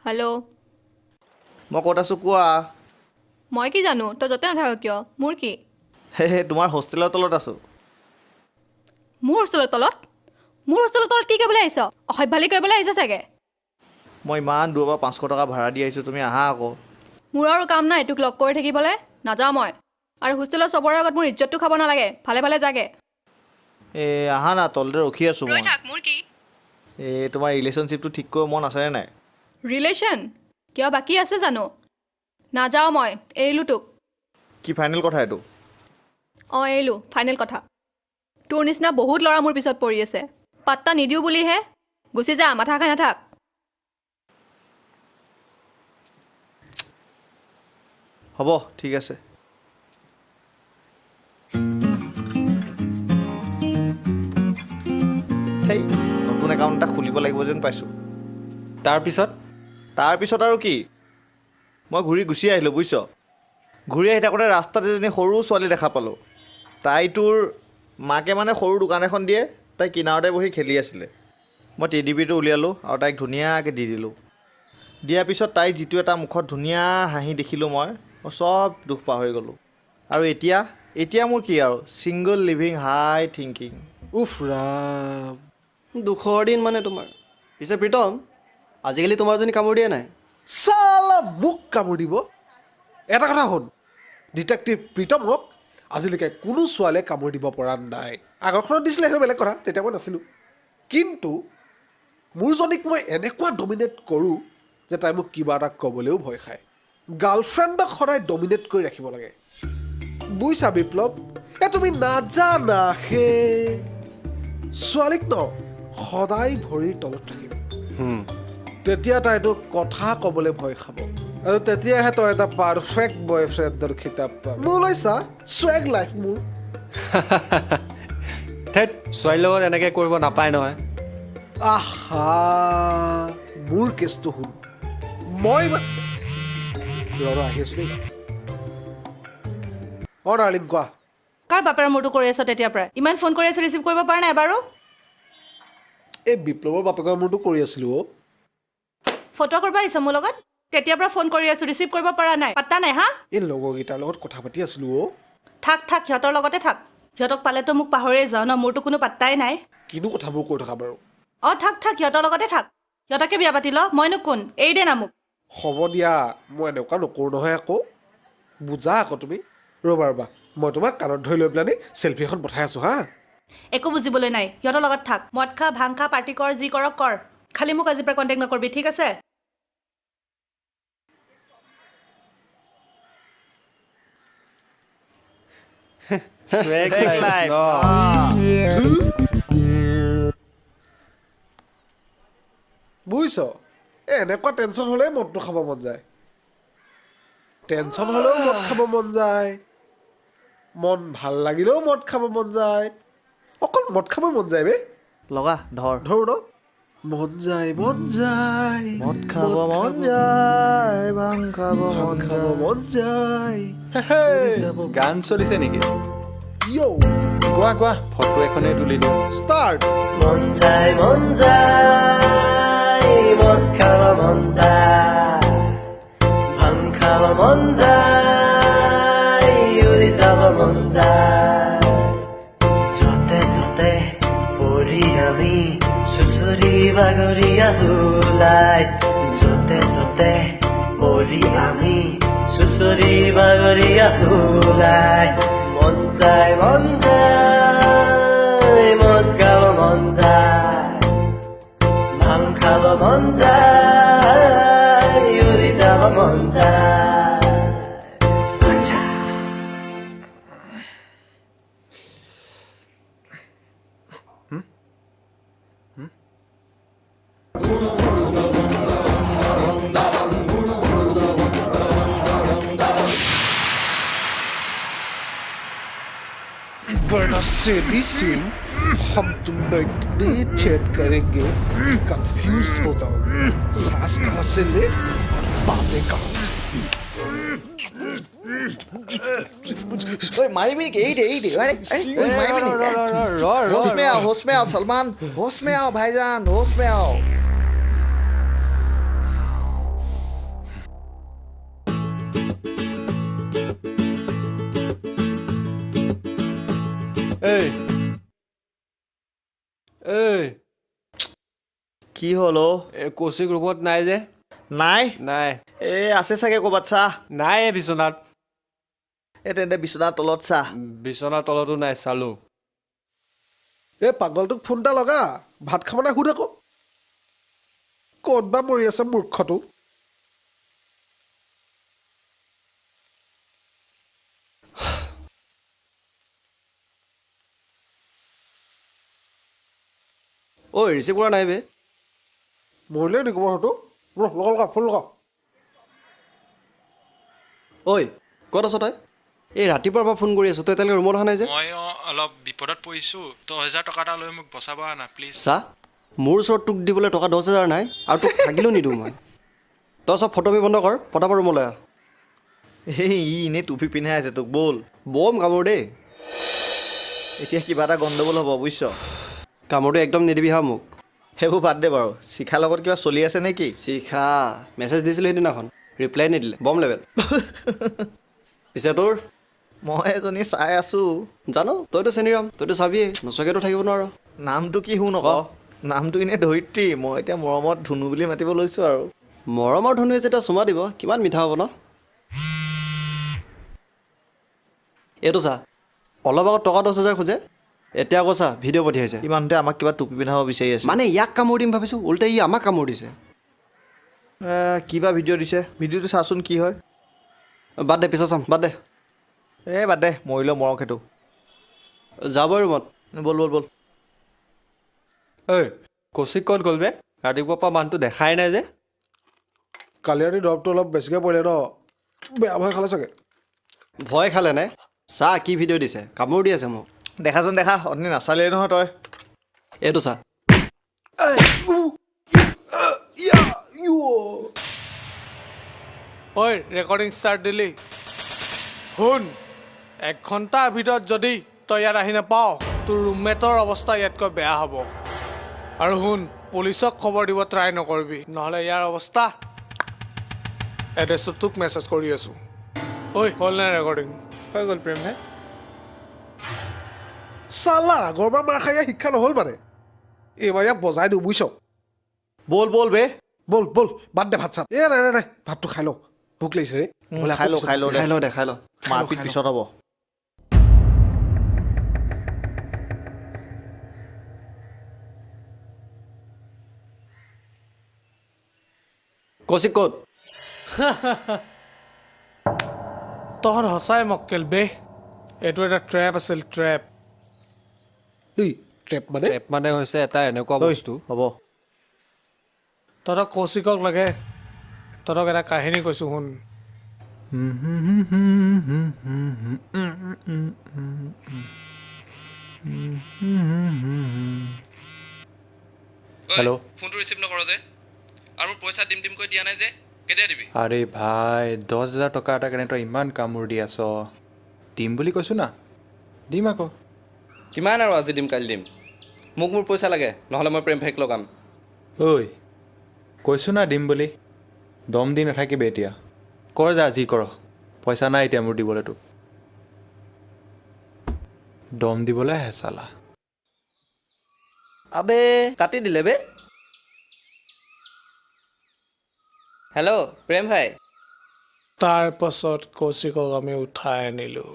হেল্ল', মই ক'ত আছোঁ কোৱা। মই কি জানো, তই য'তে নাথাক কিয়, মোৰ কি? তোমাৰ হোষ্টেলৰ তলত আছোঁ। মোৰ হোষ্টেলৰ তলত? মোৰ হোষ্টেলৰ তলত কি কৰিবলৈ আহিছ? অসভ্যালি কৰিবলৈ আহিছ চাগে। মই ইমান দূৰৰ পৰা 500 টকা ভাড়া দি আহিছোঁ, তুমি আহা আকৌ। মোৰ আৰু কাম নাই তোক লগ কৰি থাকিবলৈ, নাযাওঁ মই। আৰু হোষ্টেলৰ চবৰে আগত মোৰ ইজ্জতটো খাব নালাগে, ভালে ভালে যাগে। আহা না, তলতে ৰখি আছোঁ মই। মোৰ কি? তোমাৰ ৰিলেশ্যনশ্বিপটো ঠিক কৰিব মন আছেনে নাই? ৰিলেশ্যন কিয় বাকী আছে জানো? নাযাওঁ মই, এৰিলোঁ তোক। কি ফাইনেল কথা এইটো? অঁ এৰিলোঁ, ফাইনেল কথা। তোৰ নিচিনা বহুত ল'ৰা মোৰ পিছত পৰি আছে, পাত্তা নিদিওঁ বুলিহে। গুচি যা, মাথা খাই নাথাক। হ'ব ঠিক আছে। সেই নতুন একাউণ্ট এটা খুলিব লাগিব যেন পাইছোঁ। তাৰপিছত আৰু কি, মই ঘূৰি গুচি আহিলোঁ বুজিছ। ঘূৰি আহি থাকোঁতে ৰাস্তাত এজনী সৰু ছোৱালী দেখা পালোঁ। তাই তোৰ মাকে মানে সৰু দোকান এখন দিয়ে, তাই কিনাৰতে বহি খেলি আছিলে। মই টেডিবিটো উলিয়ালোঁ আৰু তাইক ধুনীয়াকৈ দি দিলোঁ। দিয়াৰ পিছত তাই যিটো এটা মুখত ধুনীয়া হাঁহি দেখিলোঁ মই চব দুখ পাহৰি গ'লোঁ। আৰু এতিয়া মোৰ কি আৰু, ছিংগল লিভিং হাই থিংকিং। উফ ৰাম, দুখৰ দিন মানে তোমাৰ। পিছে প্ৰীতম, আজিকালি তোমাৰজনী কামোৰ দিয়ে নাই? চালা মোক কামোৰ দিব? এটা কথা শুন, ডিটেক্টিভ প্ৰীতমক আজিলৈকে কোনো ছোৱালীয়ে কামোৰ দিব পৰা নাই। আগৰখনত দিছিলে সেইটো বেলেগ কথা, তেতিয়া মই নাছিলোঁ। কিন্তু মোৰজনীক মই এনেকুৱা ডমিনেট কৰোঁ যে তাই মোক কিবা এটা ক'বলৈও ভয় খায়। গাৰ্লফ্ৰেণ্ডক সদায় ডমিনেট কৰি ৰাখিব লাগে বুজিছা বিপ্লৱ। তুমি নাজানা সেই ছোৱালীক ন সদায় ভৰিৰ তলত থাকিবি, তেতিয়া তাইতো কথা ক'বলৈ ভয় খাব। আৰু তেতিয়াহে তই এটা পাৰফেক্ট বয়ফ্ৰেণ্ডৰ খিতাপ পাবি। মোলৈ চা, স্ৱেগ লাইফ মোৰ। ঠেত, ছোৱালীৰ লগত এনেকৈ কৰিব নাপায় নহয়। আহা, মোৰ কেছটো শুন। মই আহি আছোঁ দেই। অঁ ডাৰ্লিং কোৱা। কাৰ বাপেৰ মূৰটো কৰি আছ তেতিয়াৰ পৰা? ইমান ফোন কৰি আছোঁ, ৰিচিভ কৰিব পৰা নাই বাৰু? এই বিপ্লৱৰ বাপেকৰ মোৰতো কৰি আছিলোঁ। ফটো কৰিব আহিছ মোৰ লগত? তেতিয়াৰ পৰা ফোন কৰি আছোঁ, ৰিচিভ কৰিব পৰা নাই, পাত্তা নাই হা? এই লগৰকেইটাৰ লগত কথা পাতি আছিলোঁ। থাক সিহঁতৰ লগতে থাক। সিহঁতক পালেতো মোক পাহৰিয়ে যাওঁ ন, মোৰতো কোনো পাত্তাই নাই। কিনো কথাবোৰ কৈ থকা বাৰু? অঁ থাক সিহঁতৰ লগতে থাক। সিহঁতকে বিয়া পাতি ল, মইনো কোন? এৰি দে না মোক। হ'ব দিয়া, মই এনেকুৱা নকৰোঁ নহয় আকৌ। বুজা আকৌ তুমি। ৰ'বা মই তোমাক কাণত ধৰি লৈ পেলানি চেল্ফি এখন পঠাই আছোঁ হা। একো বুজিবলৈ নাই, সিহঁতৰ লগত থাক। মদ খা, ভাং খা, পাৰ্টি কৰ, যি কৰ কৰ। খালি মোক আজিৰ পৰা কণ্টেক্ট নকৰিবি, ঠিক আছে? বুজিছ, এনেকুৱা টেনশ্যন হ'লেই মদটো খাব মন যায়। টেনশ্যন হ'লেও মদ খাব মন যায়, মন ভাল লাগিলেও মদ খাব মন যায়। অকল মদ খাব মন যায় বে। লগা ধৰ ধৰো ন? মন যায় মন যায় মদ খাব মন যায় ভাং খাব মন খাব যায় মন যায় গান চলিছে নেকি ইয়' কোৱা কোৱা ফটো এখনে তুলি দিওঁ ষ্টাৰ্ট মন যায় মদ খাব মন যায় ভাং খাব মন যায় উৰি যাব মন যায় য'তে ত'তে পৰি আমি চুচৰি বাগৰি আহুলাই য'তে ত'তে পৰি আমি চুচৰি বাগৰি আহুলাই মন যায় মদ খাব মন যায় ভাং খাব মন যায় উৰি যাব মন যায় আচ্ছা बड़ा सेडी सीन हम तुम बैठते चैट करेंगे कंफ्यूज हो जाओगे सांस कहाँ से ले बातें कहाँ से ঐ মাৰিবি নেকি এই দে होश में आओ सलमान होश में आओ भाईजान होश में आओ এই এই কি হ'ল অ' এই কৌশিক ৰুমত নাই যে নাই নাই এই আছে চাগে ক'ৰবাত চা নাই এই বিচনাত এই তেন্তে বিচনাৰ তলত চা বিচনাৰ তলতো নাই চালোঁ এই পাগলটোক ফোন এটা লগা ভাত খাব নাই সুধ আকৌ ক'ত বা মৰি আছে মূৰ্খটো ঐ ৰিচিভ কৰা নাই বে মৰিলে নেকি মূৰ্খটো লগা ফোন লগা ঐ ক'ত আছ তই এই ৰাতিপুৱাৰ পৰা ফোন কৰি আছোঁ তই এতিয়ালৈকে ৰুমত অহা নাই যে মই অলপ বিপদত পৰিছোঁ 10,000 টকা এটা লৈ মোক বচাব না প্লিজ চা মোৰ ওচৰত তোক দিবলৈ টকা 10,000 নাই আৰু তোক থাকিলেও নিদিওঁ মই তই চব ফটোমি বন্ধ কৰ পটাপট ৰুমলৈ আহ এই ই এনেই টুপি পিন্ধাই আছে তোক ব'ল বম কামোৰ দেই এতিয়া কিবা এটা গণ্ডগোল হ'ব বুজিছ কামোৰটো একদম নিদিবি হা মোক সেইবোৰ বাদ দে বাৰু শিখাৰ লগত কিবা চলি আছে নেকি শিখা মেছেজ দিছিলোঁ সেইদিনাখন ৰিপ্লাই নিদিলে বম লেভেল পিছে তোৰ মই এজনী চাই আছোঁ জানো তইতো চেনিৰাম তইতো চাবিয়ে নোচোৱাকৈতো থাকিব নোৱাৰ নামটো কি শুন আকৌ নামটো এনেই ধৰিত্ৰী মই এতিয়া মৰমত ধুনু বুলি মাতিব লৈছোঁ আৰু মৰমৰ ধনুৱে যেতিয়া চুমা দিব কিমান মিঠা হ'ব ন এইটো চা অলপ আগত টকা 10,000 খোজে এতিয়া আকৌ চা ভিডিঅ' পঠিয়াইছে ইমানতে আমাক কিবা টুপি পিন্ধাব বিচাৰি আছে মানে ইয়াক কামোৰ দিম ভাবিছোঁ উল্টাই ই আমাক কামোৰ দিছে কিবা ভিডিঅ' দিছে ভিডিঅ'টো চাচোন কি হয় বাদ দে পিছত চাম বাদ দে এই বাদ দে মৰিলেও মৰক সেইটো যাব ৰুমত ব'ল ব'ল ব'ল ঐ কৌশিক ক'ত গ'ল বে ৰাতিপুৱাৰ পৰা মানুহটো দেখাই নাই যে কালি ৰাতি দৰৱটো অলপ বেছিকৈ পৰিলে ন বেয়া ভয় খালে চাগে ভয় খালে নে চা কি ভিডিঅ' দিছে কামোৰ দি আছে মোক দেখাচোন দেখা অথনি নাচালেই নহয় তই এইটো চা ঐ ৰেকৰ্ডিং ষ্টাৰ্ট দিলি শুন 1 ঘণ্টাৰ ভিতৰত যদি তই ইয়াত আহি নাপাৱ তোৰ ৰুমমেটৰ অৱস্থা ইয়াতকৈ বেয়া হ'ব আৰু শুন পুলিচক খবৰ দিব ট্ৰাই নকৰিবি নহ'লে ইয়াৰ অৱস্থা এড্ৰেছটো তোক মেছেজ কৰি আছোঁ ঐ হ'ল নাই ৰেকৰ্ডিং হৈ গ'ল প্ৰেম ভাই চালা আগৰবাৰ মাৰ খাই শিক্ষা নহ'ল মানে এইবাৰ ইয়াক বজাই দিওঁ বুজিছ ব'ল ব'ল বে ব'ল ব'ল বাদ দে ভাত চাত নাই ভাতটো খাই লওঁ ভোক লাগিছে ৰে খাই ল খাই ল দেখাই ল মাৰপিট পিছত হ'ব কৌশিক ক'ত তহঁত সঁচাই মক্কেল বে এইটো এটা ট্ৰেপ আছিল ট্ৰেপ এই ট্ৰেপ মানে ট্ৰেপ মানে হৈছে এটা এনেকুৱা বস্তু হ'ব তহঁতক কৌশিকক লাগে তহঁতক এটা কাহিনী কৈছোঁ শুন হেল্ল' ফোনটো ৰিচিভ নকৰ যে আৰু মোৰ পইচা দিম কৈ দিয়া নাই যে কেতিয়া দিবি আৰে ভাই 10,000 টকা এটা কাৰণে তই ইমান কামোৰ দি আছ দিম বুলি কৈছোঁ না দিম আকৌ কিমান আৰু আজি দিম কালি দিম মোক মোৰ পইচা লাগে নহ'লে মই প্ৰেম ফেক লগাম ঐ কৈছোঁ না দিম বুলি দম দি নাথাকিবি এতিয়া কৰ যা যি কৰ পইচা নাই এতিয়া মোৰ দিবলৈ তোক দম দিবলৈ আহে চালা আবে কাটি দিলে বে হেল্ল' প্ৰেম ভাই তাৰ পাছত কৌশিকক আমি উঠাই আনিলোঁ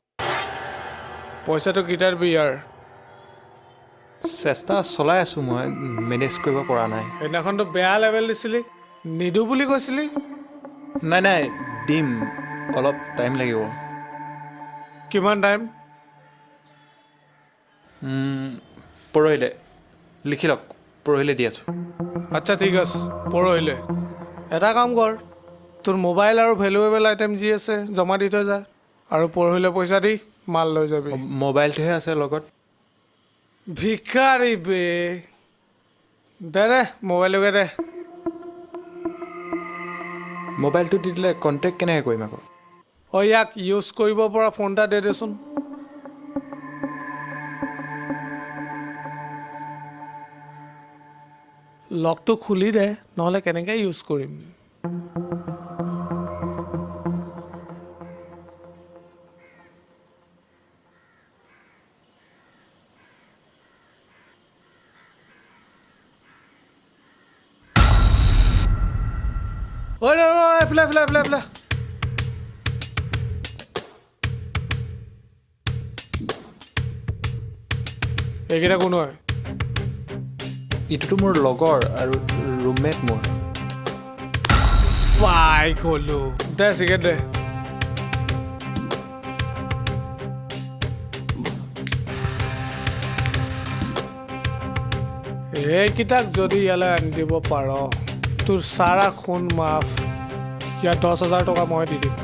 পইচাটো কেইটাৰ বিয়াৰ চেষ্টা চলাই আছোঁ মই মেনেজ কৰিব পৰা নাই সেইদিনাখনতো বেয়া লেভেল দিছিলি নিদো বুলি কৈছিলি নাই দিম অলপ টাইম লাগিব কিমান টাইম পৰহিলে লিখি লওক পৰহিলে দি আছোঁ আচ্ছা ঠিক আছে পৰহিলে এটা কাম কৰ তোৰ মোবাইল আৰু ভেলুৱেবল আইটেম যি আছে জমা দি থৈ যা আৰু পৰহিলে পইচা দি মাল লৈ যাবি মোবাইলটোহে আছে লগত ভিক্ষাৰী বে দে মোবাইলটোকে দে মোবাইলটো দি দিলে কণ্টেক্ট কেনেকৈ কৰিম আকৌ ইয়াক ইউজ কৰিব পৰা ফোন এটা দে দেচোন লকটো খুলি দে নহ'লে কেনেকৈ ইউজ কৰিম এইফালে এইকেইটা কোনো হয় ইটোতো মোৰ লগৰ আৰু ৰুমমেট মোৰ পাই গ'লো দে চিকেট দে এইকেইটাক যদি ইয়ালৈ আনি দিব পাৰ তোৰ চাৰা খুন মাফ ইয়াত 10,000 টকা মই দি দিম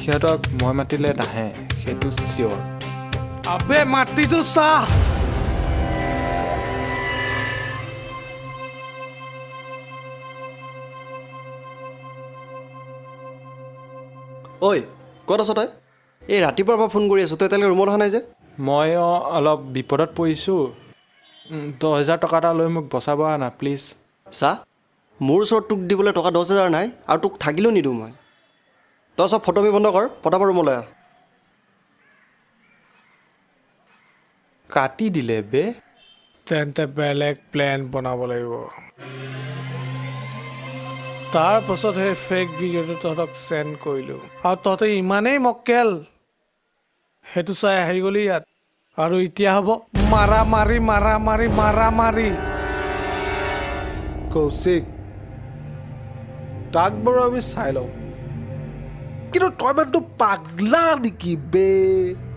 সিহঁতক মই মাতিলে নাহে সেইটো চিয়'ৰ আবে মাটিটো চাহ ঐ ক'ত আছ তই এই ৰাতিপুৱাৰ পৰা ফোন কৰি আছোঁ তই এতিয়ালৈকে ৰুমত অহা নাই যে মই অলপ বিপদত পৰিছোঁ 10,000 টকা এটা লৈ মোক বচাব না প্লিজ চা মোৰ ওচৰত তোক দিবলৈ টকা 10,000 নাই আৰু তোক থাকিলেও নিদিওঁ মই তই চব ফটোমি বন্ধ কৰ পটাপট ৰুমলৈ আহ কাটি দিলে বে তেন্তে বেলেগ প্লেন বনাব লাগিব তাৰ পাছত সেই ফেক ভিডিঅ'টো তহঁতক চেণ্ড কৰিলোঁ আৰু তহঁতে ইমানেই মক্কেল সেইটো চাই আহি গ'লি ইয়াত আৰু এতিয়া হ'ব মাৰা কৌশিক তাক বাৰু আমি চাই লওঁ কিন্তু তই মানুহটো পাগলা নেকি বে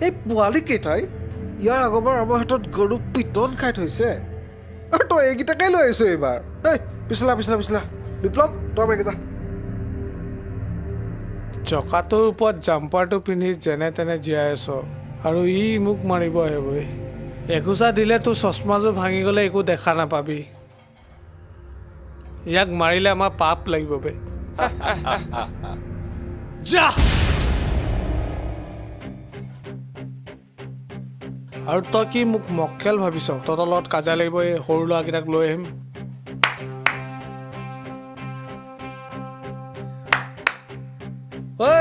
এই পোৱালীকেইটাই ইয়াৰ আগৰবাৰ আমাৰ হাতত গৰু পিটন খাই থৈছে আৰু তই এইকেইটাকে লৈ আহিছ এইবাৰ এই পিছলা বিপ্লৱ তই এইকেইটা চকাটোৰ ওপৰত জাম্পাৰটো পিন্ধি যেনে তেনে জীয়াই আছ আৰু ই মোক মাৰিব আহিবই এখোচা দিলে তোৰ চশমাযোৰ ভাঙি গ'লে একো দেখা নাপাবি ইয়াক মাৰিলে আমাৰ পাপ লাগিব বে যা আৰু তই কি মোক মক্কেল ভাবিছ তহঁতৰ লগত কাজিয়া লাগিব এই সৰু ল'ৰাকেইটাক লৈ আহিম ঐ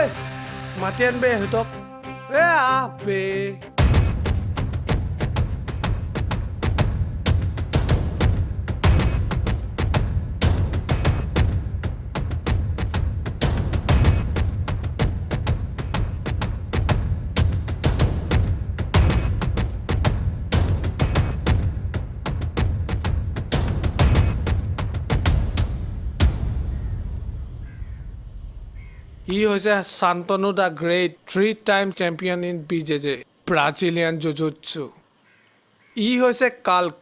মাতি আনবে সিহঁতক আহ বে ই হৈছে Shantanu the great 3-time champion in BJJ Brazilian jujutsu ই হৈছে কাল্ক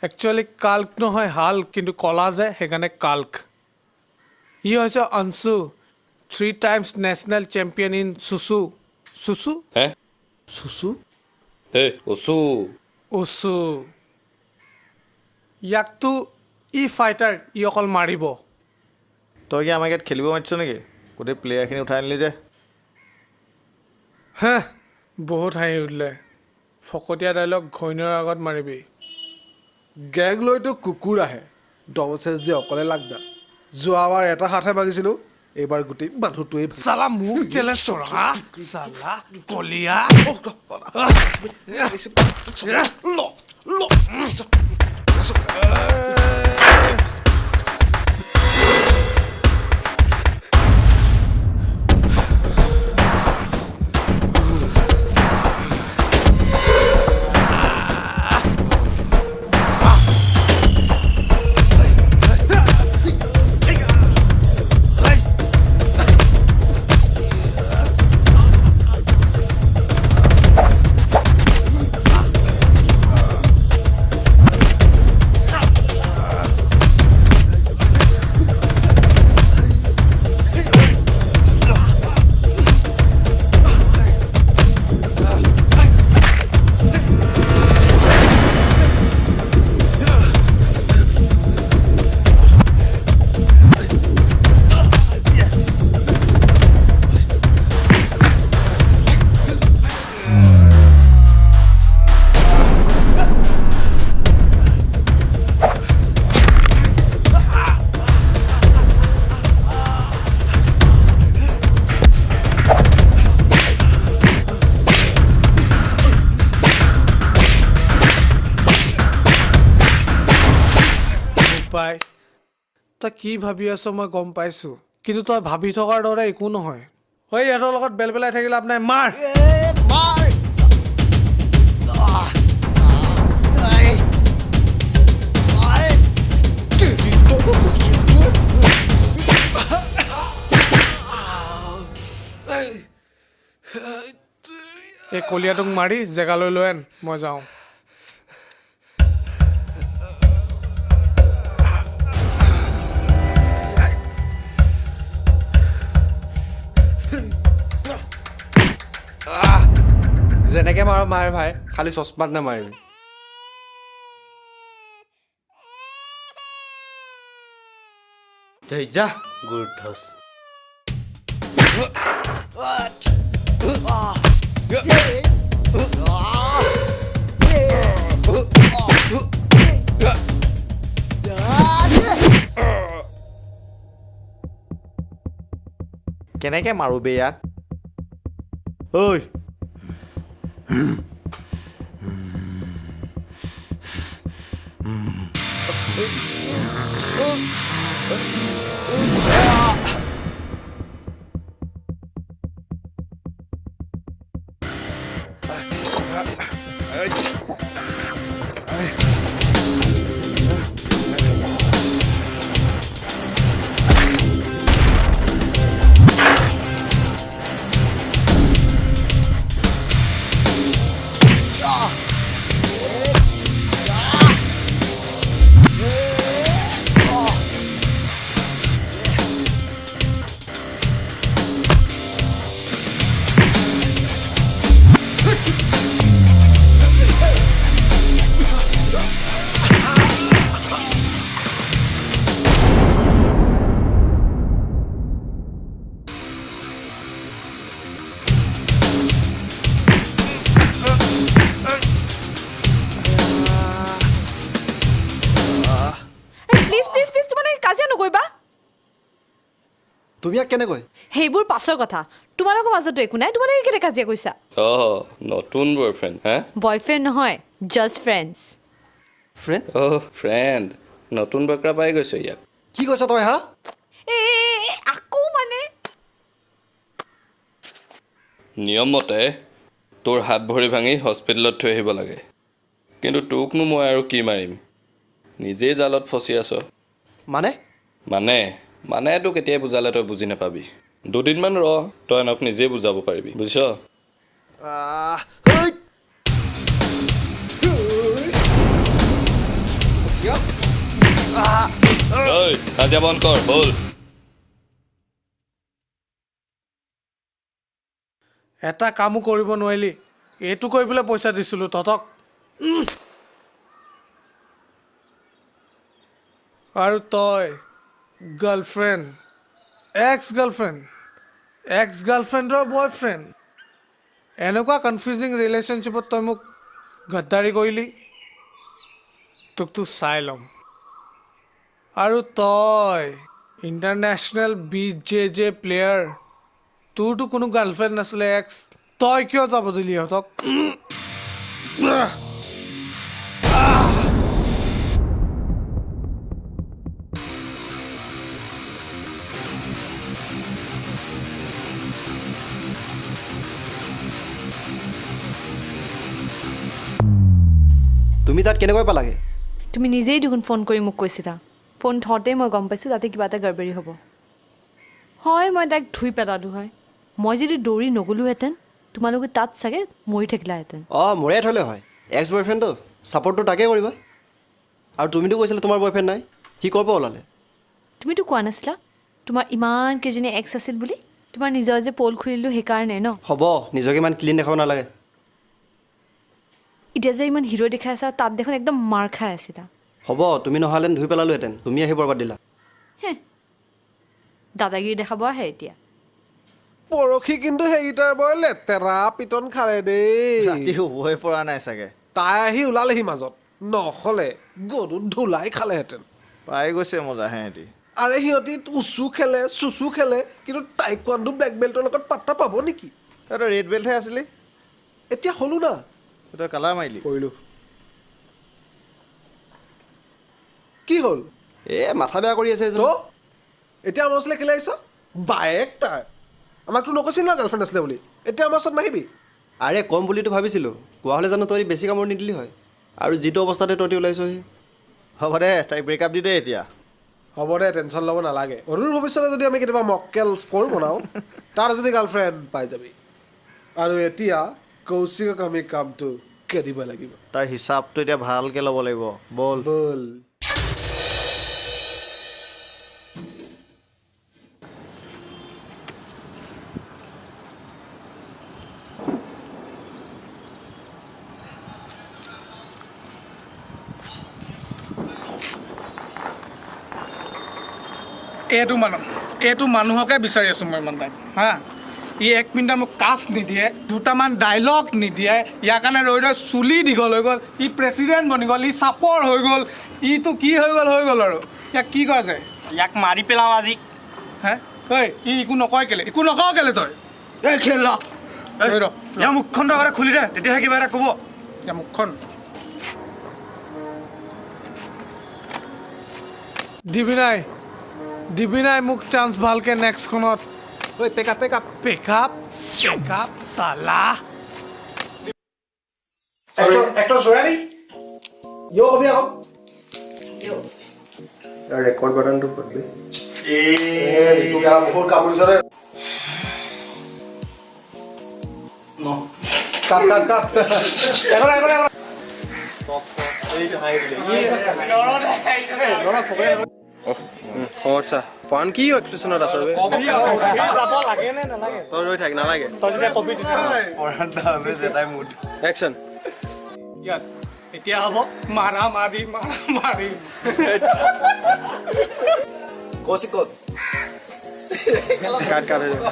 একচুৱেলি কাল্ক নহয় হাল্ক কিন্তু কলা যে সেইকাৰণে কাল্ক ই হৈছে অনসু 3 times নেশ্যনেল চেম্পিয়ন ইন চুচু উচু ইয়াকতো ই ফাইটাৰ, ই অকল মাৰিব। তই কি আমাক ইয়াত খেলিব মাতিছ নেকি? গোটেই প্লেয়াৰখিনি উঠাই আনিলি যে। হে বহুত হাঁহি উঠিলে। ফকতীয়া ডাইলগ ঘৈণীৰ আগত মাৰিবি। গেং লৈতো কুকুৰ আহে, ডমচেছ যে অকলে লাগদা। যোৱাবাৰ এটা হাতহে ভাগিছিলোঁ, এইবাৰ গোটেই মানুহটোৱেই ভাগিছে। চালা মোক চেলেঞ্জ কৰ হা চালা কলিয়া। তই কি ভাবি আছ মই গম পাইছো, কিন্তু তই ভাবি থকাৰ দৰে একো নহয়। হয় ইহঁতৰ লগত বেল বেলাই থাকি লাভ নাই, মাৰ। এই কলীয়াটোক মাৰি জেগালৈ লৈ আন, মই যাওঁ। যেনেকে মাৰ মাৰ ভাই, খালি চচমাত নামাৰিবি। যা গুৰুঠছ কেনেকৈ মাৰোঁ বে ইয়াক? ঐ তুমি ইয়াক কেনেকৈ? সেইবোৰ পাছৰ কথা, তোমালোকৰ মাজতো একো নাই, তোমালোকে কেলে কাজিয়া কৈছা? নতুন বয়ফ্ৰেণ্ড হা? বয়ফ্ৰেণ্ড নহয়, জাষ্ট ফ্ৰেণ্ডছ। ফ্ৰেণ্ড? ফ্ৰেণ্ড নতুন বকৰা পাই গৈছে ইয়াক। কি কৈছা তই হা? আকৌ মানে নিয়ম মতে তোৰ হাত ভৰি ভাঙি হস্পিটেলত থৈ আহিব লাগে, কিন্তু তোকনো মই আৰু কি মাৰিম, নিজেই জালত ফচি আছ। মানে মানে তোক কেতিয়াই বুজালে তই বুজি নাপাবি। দুদিনমান ৰ, তই এনক নিজেই বুজাব পাৰিবি, বুজিছ? কাজিয়া বন্ধ কৰ, বল। এটা কামো কৰিব নোৱাৰিলি, এইটো কৰিবলৈ পইচা দিছিলোঁ তহঁতক। আৰু তই গাৰ্লফ্ৰেণ্ড এক্স গাৰ্লফ্ৰেণ্ডৰ বয়ফ্ৰেণ্ড এনেকুৱা কনফিউজিং ৰিলেশ্যনশ্বিপত তই মোক গদ্দাৰি কৰিলি তোকতো চাই ল'ম আৰু তই ইণ্টাৰনেশ্যনেল BJJ প্লেয়াৰ তোৰতো কোনো গাৰ্লফ্ৰেণ্ড নাছিলে এক্স তই কিয় যাব দিলি সিহঁতক তুমি তাত কেনেকৈ পালাগে তুমি নিজেই দেখোন ফোন কৰি মোক কৈছিলা ফোন থওঁতেই মই গম পাইছোঁ তাতে কিবা এটা গড়বড়ি হ'ব হয় মই তাইক ধুই পেলালোঁ হয় মই যদি দৌৰি নগ'লোহেঁতেন তোমালোকে তাত চাগে মৰি থাকিলাহেঁতেন অঁ মৰিয়াই থ'লে হয় এক্স বয়ফ্ৰেণ্ডটো ছাপৰ্টটো তাকে কৰিবা আৰু তুমিতো কৈছিলা তোমাৰ বয়ফ্ৰেণ্ড নাই সি ক'ৰ পৰা ওলালে তুমিতো কোৱা নাছিলা তোমাৰ ইমান কেইজনী এক্স আছিল বুলি তোমাৰ নিজৰ যে পল খুলিলোঁ সেইকাৰণে ন হ'ব নিজকে ইমান ক্লিন দেখাব নালাগে এতিয়া যে ইমান হিৰ' দেখাই আছা তাত দেখোন একদম মাৰ খাই আছিলা হ'ব তুমি নহালেন ধুই পেলালোহেঁতেন তুমি আহি বৰবাদ দিলা দাদাগিৰি দেখাব আহে এতিয়া পৰহি কিন্তু সেইকেইটাৰ বৰ লেতেৰা পিটন খালে দেই ৰাতি শুবই পৰা নাই চাগে তাই আহি ওলালেহি মাজত নহ'লে গৰুত ধুলাই খালেহেঁতেন পাই গৈছে মজা সিহঁতি আৰে সিহঁতি উচু খেলে চুচু খেলে কিন্তু টাইকোৱাণ্ডো ব্লেক বেল্টৰ লগত পাত্তা পাব নেকি তই ৰেড বেল্টহে আছিলি এতিয়া হ'লো না তই কালাৰ মাৰিলি কৰিলোঁ কি হ'ল মাথা বেয়া কৰি আছে তো এতিয়া আমাৰ ওচৰলৈ কেলৈ আহিছ বায়েক তাৰ আমাকতো নকৈছিল ন গাৰ্লফ্ৰেণ্ড আছিলে বুলি এতিয়া আমাৰ ওচৰত নাহিবি আৰে কম বুলিতো ভাবিছিলোঁ কোৱা হ'লে জানো তই বেছি কামোৰ নিদিলি হয় আৰু যিটো অৱস্থাতে তহঁতি ওলাইছহি হ'ব দে তাইক ব্ৰেকআপ দি দে এতিয়া হ'ব দে টেনশ্যন ল'ব নালাগে অৰুণৰ ভৱিষ্যতে যদি আমি কেতিয়াবা মক্কেল 4 বনাওঁ তাৰ যদি গাৰ্লফ্ৰেণ্ড পাই যাবি আৰু এতিয়া কৌশিকক আমি কামটো কেদিব লাগিব তাৰ হিচাপটো এতিয়া ভালকৈ ল'ব লাগিব বল বল এইটো মানুহকে বিচাৰি আছোঁ মই ইমান টাইম হা ই 1 মিনিটত মোক কাষ্ট নিদিয়ে দুটামান ডাইলগ নিদিয়ে ইয়াৰ কাৰণে ৰৈ চুলি দীঘল হৈ গ'ল ই প্ৰেচিডেণ্ট বনি গ'ল ই চাপৰ হৈ গ'ল ইটো কি হৈ গ'ল আৰু ইয়াক কি কৰা যায় ইয়াক মাৰি পেলাওঁ আজি হে ঐ ই একো নকয় কেলে তই এই খেল ইয়াৰ মুখখন আগতে খুলি দে তেতিয়াহে কিবা এটা ক'ব ইয়াৰ মুখখন দিবি নাই মোক চান্স ভালকে নেক্সটখনত ঐ পেকআপ চালা এক্টৰ জোৰানি ইয়ো কবি আকৌ ৰেকৰ্ড বাটনটো পাবি বহুত কামুৰিছে দে সমস্যা পান কি এক্সপ্ৰেছনত আছ তই ৰৈ থাক নালাগে একশ্যন এতিয়া হ'ব মাৰা মাৰি কৌশিক ক'ত কাট হৈ যাব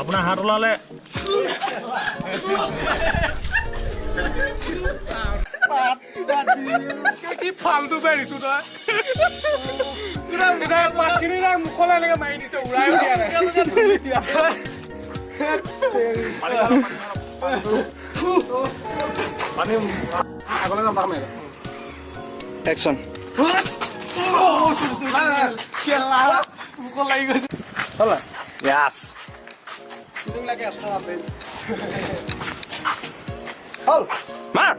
আপোনাৰ হাত ওলালে কি ফালতু বেৰিছো তই পাতখিনি নাই মুখলৈ এনেকে মাৰি দিছে উৰাই দিয়া নাই একশ্যন মুখত লাগি গৈছে ইয়াছ হ'ল মাৰ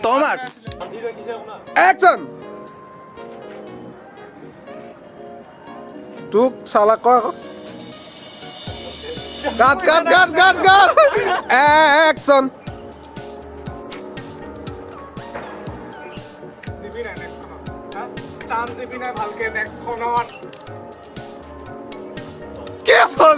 তই মাৰ একশ্যন তোক চালা কয় আকৌ কাট একশ্যন চান্স দিবি নাই ভালকে নেক্সটখনত চল